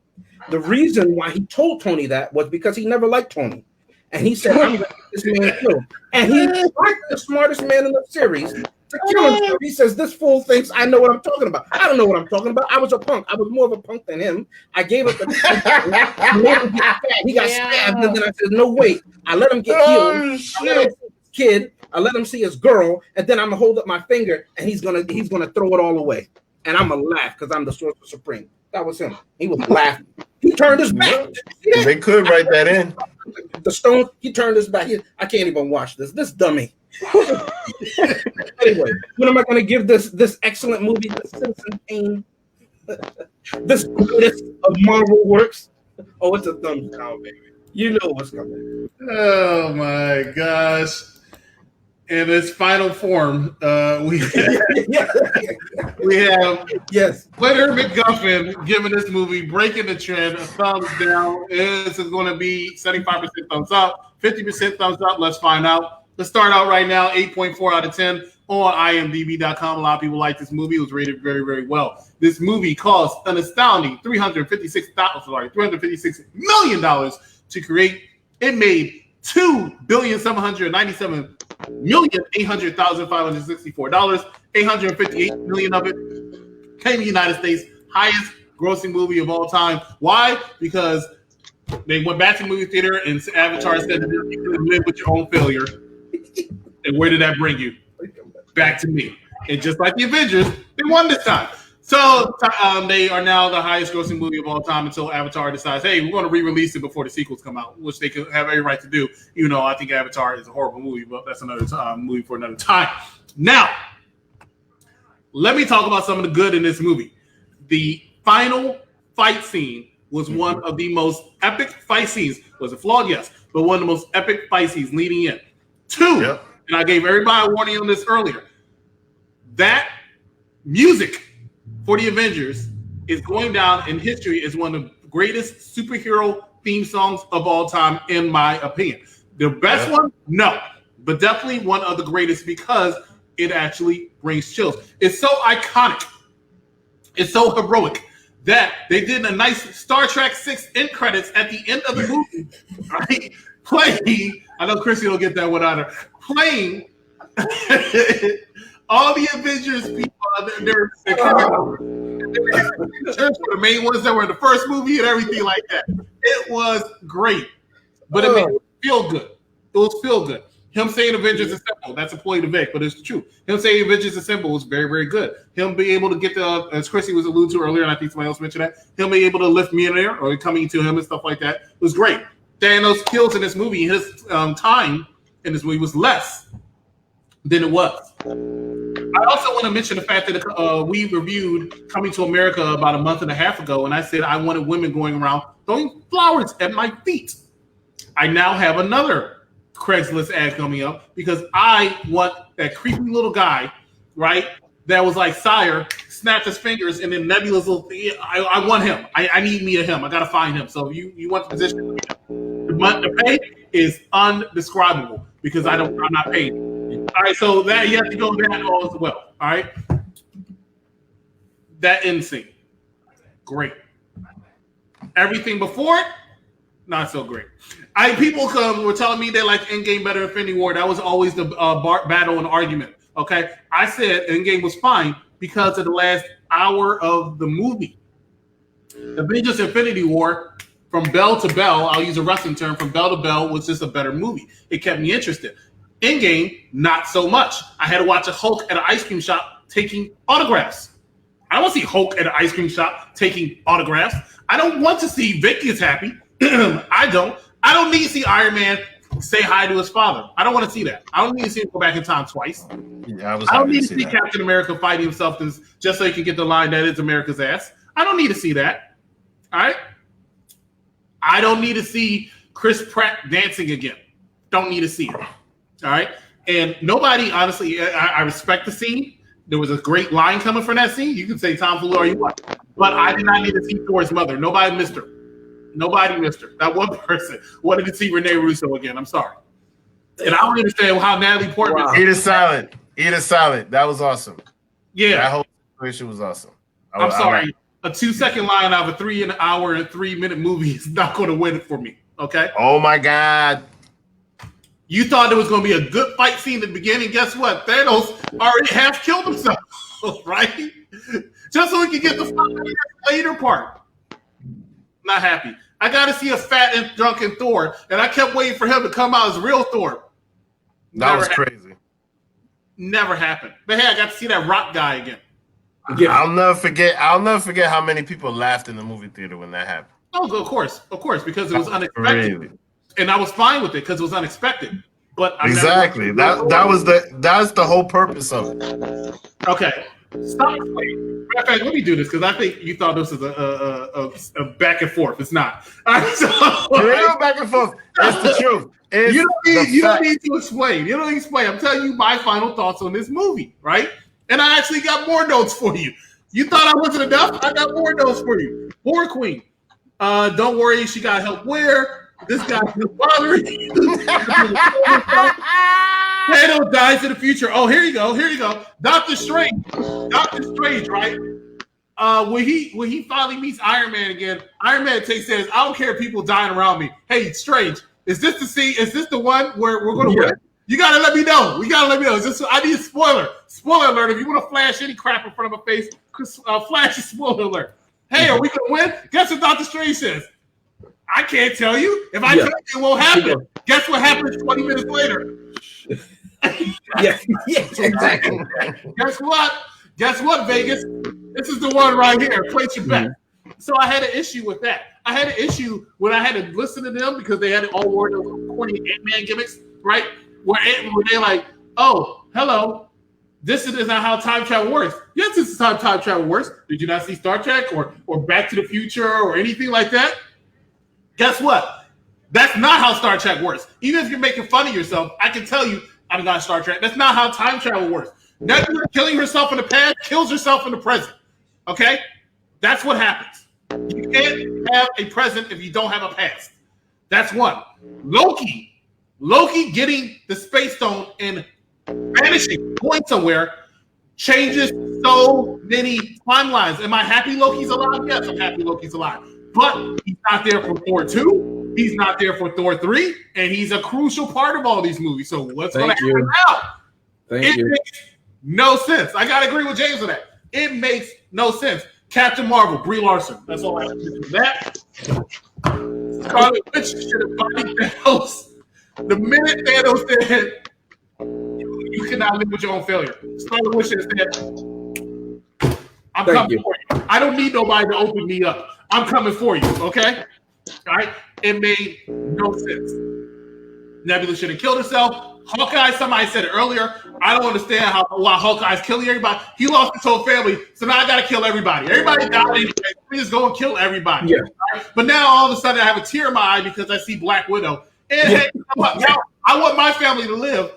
The reason why he told Tony that was because he never liked Tony. And he said, I'm going to get this man killed. And he liked the smartest man in the series to kill himself. He says, this fool thinks I know what I'm talking about. I don't know what I'm talking about. I was a punk. I was more of a punk than him. I gave up the He got stabbed. And then I said, no, wait. I let him get healed. I let him see his kid. I let him see his girl. And then I'm going to hold up my finger and he's gonna throw it all away. And I'm going to laugh because I'm the Sorcerer Supreme. That was him. He was laughing. He turned his back. They could write that in. The stone, he turned his back. I can't even watch this. This dummy. Anyway, when am I going to give this excellent movie, the Citizen Kane, this greatest of Marvel works? Oh, it's a thumbs down, baby. You know what's coming. Oh my gosh. In its final form, we have Leonard McGuffin giving this movie Breaking the Trend a thumbs down. This is going to be 75% thumbs up, 50% thumbs up. Let's find out. Let's start out right now. 8.4 out of 10 on IMDb.com. A lot of people like this movie. It was rated very, very well. This movie cost an astounding $356 million to create. It made $2,797,800,564. $858 million of it came to the United States, highest grossing movie of all time. Why? Because they went back to the movie theater and Avatar said that you could live with your own failure. And where did that bring you? Back to me. And just like the Avengers, they won this time. So they are now the highest grossing movie of all time until Avatar decides, hey, we're going to re-release it before the sequels come out, which they could have every right to do. You know, I think Avatar is a horrible movie, but that's another movie for another time. Now, let me talk about some of the good in this movie. The final fight scene was one of the most epic fight scenes. Was it flawed? Yes. But one of the most epic fight scenes leading in. Two, and I gave everybody a warning on this earlier, that music for the Avengers is going down in history as one of the greatest superhero theme songs of all time, in my opinion. The best one? No. But definitely one of the greatest because it actually brings chills. It's so iconic. It's so heroic that they did a nice Star Trek 6 end credits at the end of the movie, right? Playing, I know Chrissy will get that one out of her, playing all the Avengers people, they're the main ones that were in the first movie and everything like that. It was great, but it made it feel good. It was feel good. Him saying Avengers Assemble, that's a ploy to Vic, but it's the truth. Him saying Avengers Assemble was very, very good. Him being able to get the, as Chrissy was alluded to earlier, and I think somebody else mentioned that, him being able to lift Mjolnir or coming to him and stuff like that was great. Thanos kills in this movie, his time in this movie was less than it was. I also want to mention the fact that we reviewed Coming to America about a month and a half ago, and I said I wanted women going around throwing flowers at my feet. I now have another Craigslist ad coming up because I want that creepy little guy, right, that was like Sire, snapped his fingers, and then Nebula's little thing. I want him. I need me a him. I got to find him. So you want the position. The pay is undescribable because I'm not paid. All right, so that you have to go that all as well. All right, that end scene, great. Everything before it, not so great. People were telling me they like Endgame better than Infinity War. That was always the battle and argument. Okay, I said Endgame was fine because of the last hour of the movie. Avengers Infinity War, from bell to bell, I'll use a wrestling term, from bell to bell was just a better movie. It kept me interested. Endgame, not so much. I had to watch a Hulk at an ice cream shop taking autographs. I don't want to see Hulk at an ice cream shop taking autographs. I don't want to see Vic is happy. I don't need to see Iron Man say hi to his father. I don't want to see that. I don't need to see him go back in time twice. Yeah, I don't need to see Captain America fighting himself just so he can get the line that is America's ass. I don't need to see that. All right? I don't need to see Chris Pratt dancing again. Don't need to see it. All right? And nobody, honestly, I respect the scene. There was a great line coming from that scene. You can say Tom Fuller or you want. But I did not need to see Thor's mother. Nobody missed her. Nobody missed her. That one person wanted to see Renee Russo again. I'm sorry. And I don't understand how Natalie Portman. It is silent. Eat a salad. That was awesome. Yeah. That whole situation was awesome. I'm sorry. A 2-second line out of a 3 hour and 3 minute movie is not going to win it for me. Okay. Oh my God. You thought there was going to be a good fight scene at the beginning. Guess what? Thanos already half killed himself, right? Just so we can get the later part. Not happy. I got to see a fat and drunken Thor, and I kept waiting for him to come out as real Thor. That was crazy. Never happened. But hey, I got to see that rock guy again. Yeah, I'll never forget how many people laughed in the movie theater when that happened. Oh, of course, because it was unexpected. Crazy. And I was fine with it because it was unexpected. But exactly, that's the whole purpose of it. Okay, stop. In fact, let me do this because I think you thought this was a back and forth. It's not. Back and forth. It's the truth. You don't need to explain. You don't need to explain. I'm telling you my final thoughts on this movie, right? And I actually got more notes for you. You thought I wasn't enough? I got more notes for you. Horror Queen. Don't worry, she got help where? This guy's still bothering you. Thanos dies in the future. Oh, here you go. Doctor Strange, right? When he finally meets Iron Man again, Iron Man says, I don't care if people dying around me. Hey, Strange, is this the scene? Is this the one where we're gonna win? You gotta let me know. I need a spoiler. Spoiler alert. If you want to flash any crap in front of my face, flash a spoiler alert. Hey, are we gonna win? Guess what Doctor Strange says? I can't tell you. If I tell you, it won't happen. Guess what happens 20 minutes later? Yes, exactly. Guess what, Vegas? This is the one right here. Place your bet. So I had an issue with that. I had an issue when I had to listen to them because they had it all word of corny Ant-Man gimmicks, right? Where they're like, oh, hello. This is not how time travel works. Yes, this is how time travel works. Did you not see Star Trek or Back to the Future or anything like that? Guess what? That's not how Star Trek works. Even if you're making fun of yourself, I can tell you I'm not Star Trek. That's not how time travel works. Nebula killing herself in the past kills herself in the present. Okay? That's what happens. You can't have a present if you don't have a past. That's one. Loki getting the Space Stone and vanishing, going somewhere, changes so many timelines. Am I happy Loki's alive? Yes, I'm happy Loki's alive. But he's not there for Thor 2. He's not there for Thor 3. And he's a crucial part of all these movies. So what's going to happen now? It makes no sense. I got to agree with James on that. It makes no sense. Captain Marvel, Brie Larson. That's all I have to do with that. Scarlet Witch should have bodied Thanos. The minute Thanos said, you cannot live with your own failure. Scarlet Witch should have said, I'm coming for you. I don't need nobody to open me up. I'm coming for you, okay? All right? It made no sense. Nebula should have killed herself. Hawkeye, somebody said it earlier. I don't understand why Hawkeye's killing everybody. He lost his whole family, so now I got to kill everybody. Everybody died anyway. We just go and kill everybody. Yeah. Right? But now all of a sudden I have a tear in my eye because I see Black Widow. And hey, now I want my family to live.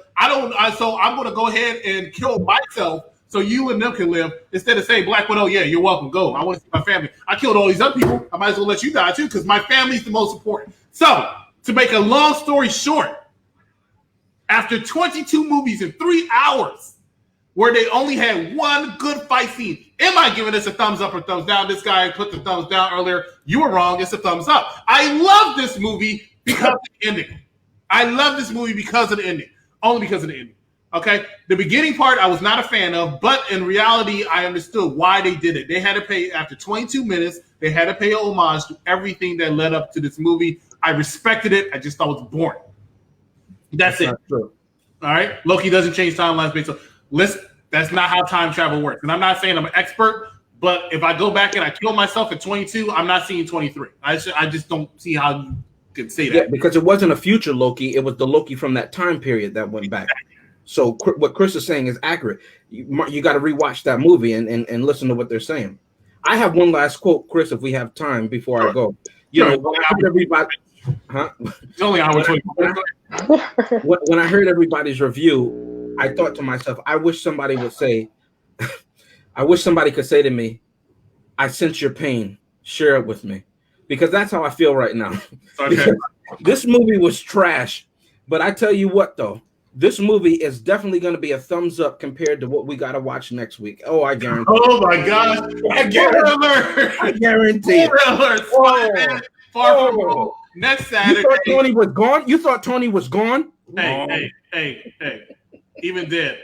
So I'm going to go ahead and kill myself so you and them can live instead of saying, Black Widow, yeah, you're welcome. Go. I want to see my family. I killed all these other people. I might as well let you die too because my family's the most important. So to make a long story short, after 22 movies in 3 hours, where they only had one good fight scene, am I giving this a thumbs up or thumbs down? This guy put the thumbs down earlier. You were wrong. It's a thumbs up. I love this movie because of the ending. I love this movie because of the ending. Only because of the ending. Okay? The beginning part I was not a fan of, but in reality, I understood why they did it. They had to pay, after 22 minutes, they had to pay a homage to everything that led up to this movie. I respected it. I just thought it was boring. That's it. All right. Loki doesn't change timelines based on. Listen, that's not how time travel works. And I'm not saying I'm an expert, but if I go back and I kill myself at 22, I'm not seeing 23. I just don't see how you could say that. Yeah, because it wasn't a future Loki. It was the Loki from that time period that went back. So what Chris is saying is accurate. You got to rewatch that movie and listen to what they're saying. I have one last quote, Chris, if we have time before I go. You know, when I heard everybody. Huh? It's only hour 20. When I heard everybody's review, I thought to myself, I wish somebody would say, I wish somebody could say to me, I sense your pain, share it with me. Because that's how I feel right now. Okay. This movie was trash. But I tell you what, though, this movie is definitely going to be a thumbs up compared to what we got to watch next week. Oh, I guarantee. Oh my gosh! I guarantee. I guarantee. Spider-Man, Far From Home. Next Saturday. You thought Tony was gone? You thought Tony was gone? Hey! Even dead.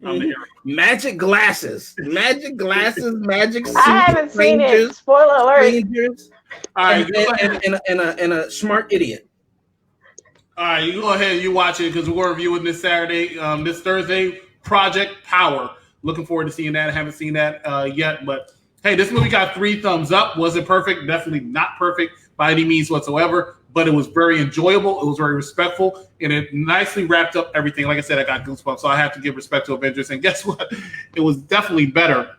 I'm the hero. Magic glasses, magic suits. I haven't seen it. Spoiler alert. Strangers, All right, and a smart idiot. All right, you go ahead and you watch it because we're reviewing this Saturday, this Thursday, Project Power. Looking forward to seeing that. I haven't seen that yet, but hey, this movie got 3 thumbs up. Was it perfect? Definitely not perfect by any means whatsoever, but it was very enjoyable. It was very respectful, and it nicely wrapped up everything. Like I said, I got goosebumps, so I have to give respect to Avengers. And guess what? It was definitely better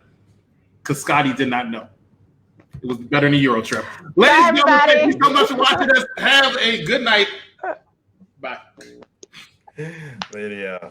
because Scotty did not know. It was better than a Euro trip. Ladies and gentlemen, thank you so much for watching us. Have a good night. Bye. But yeah.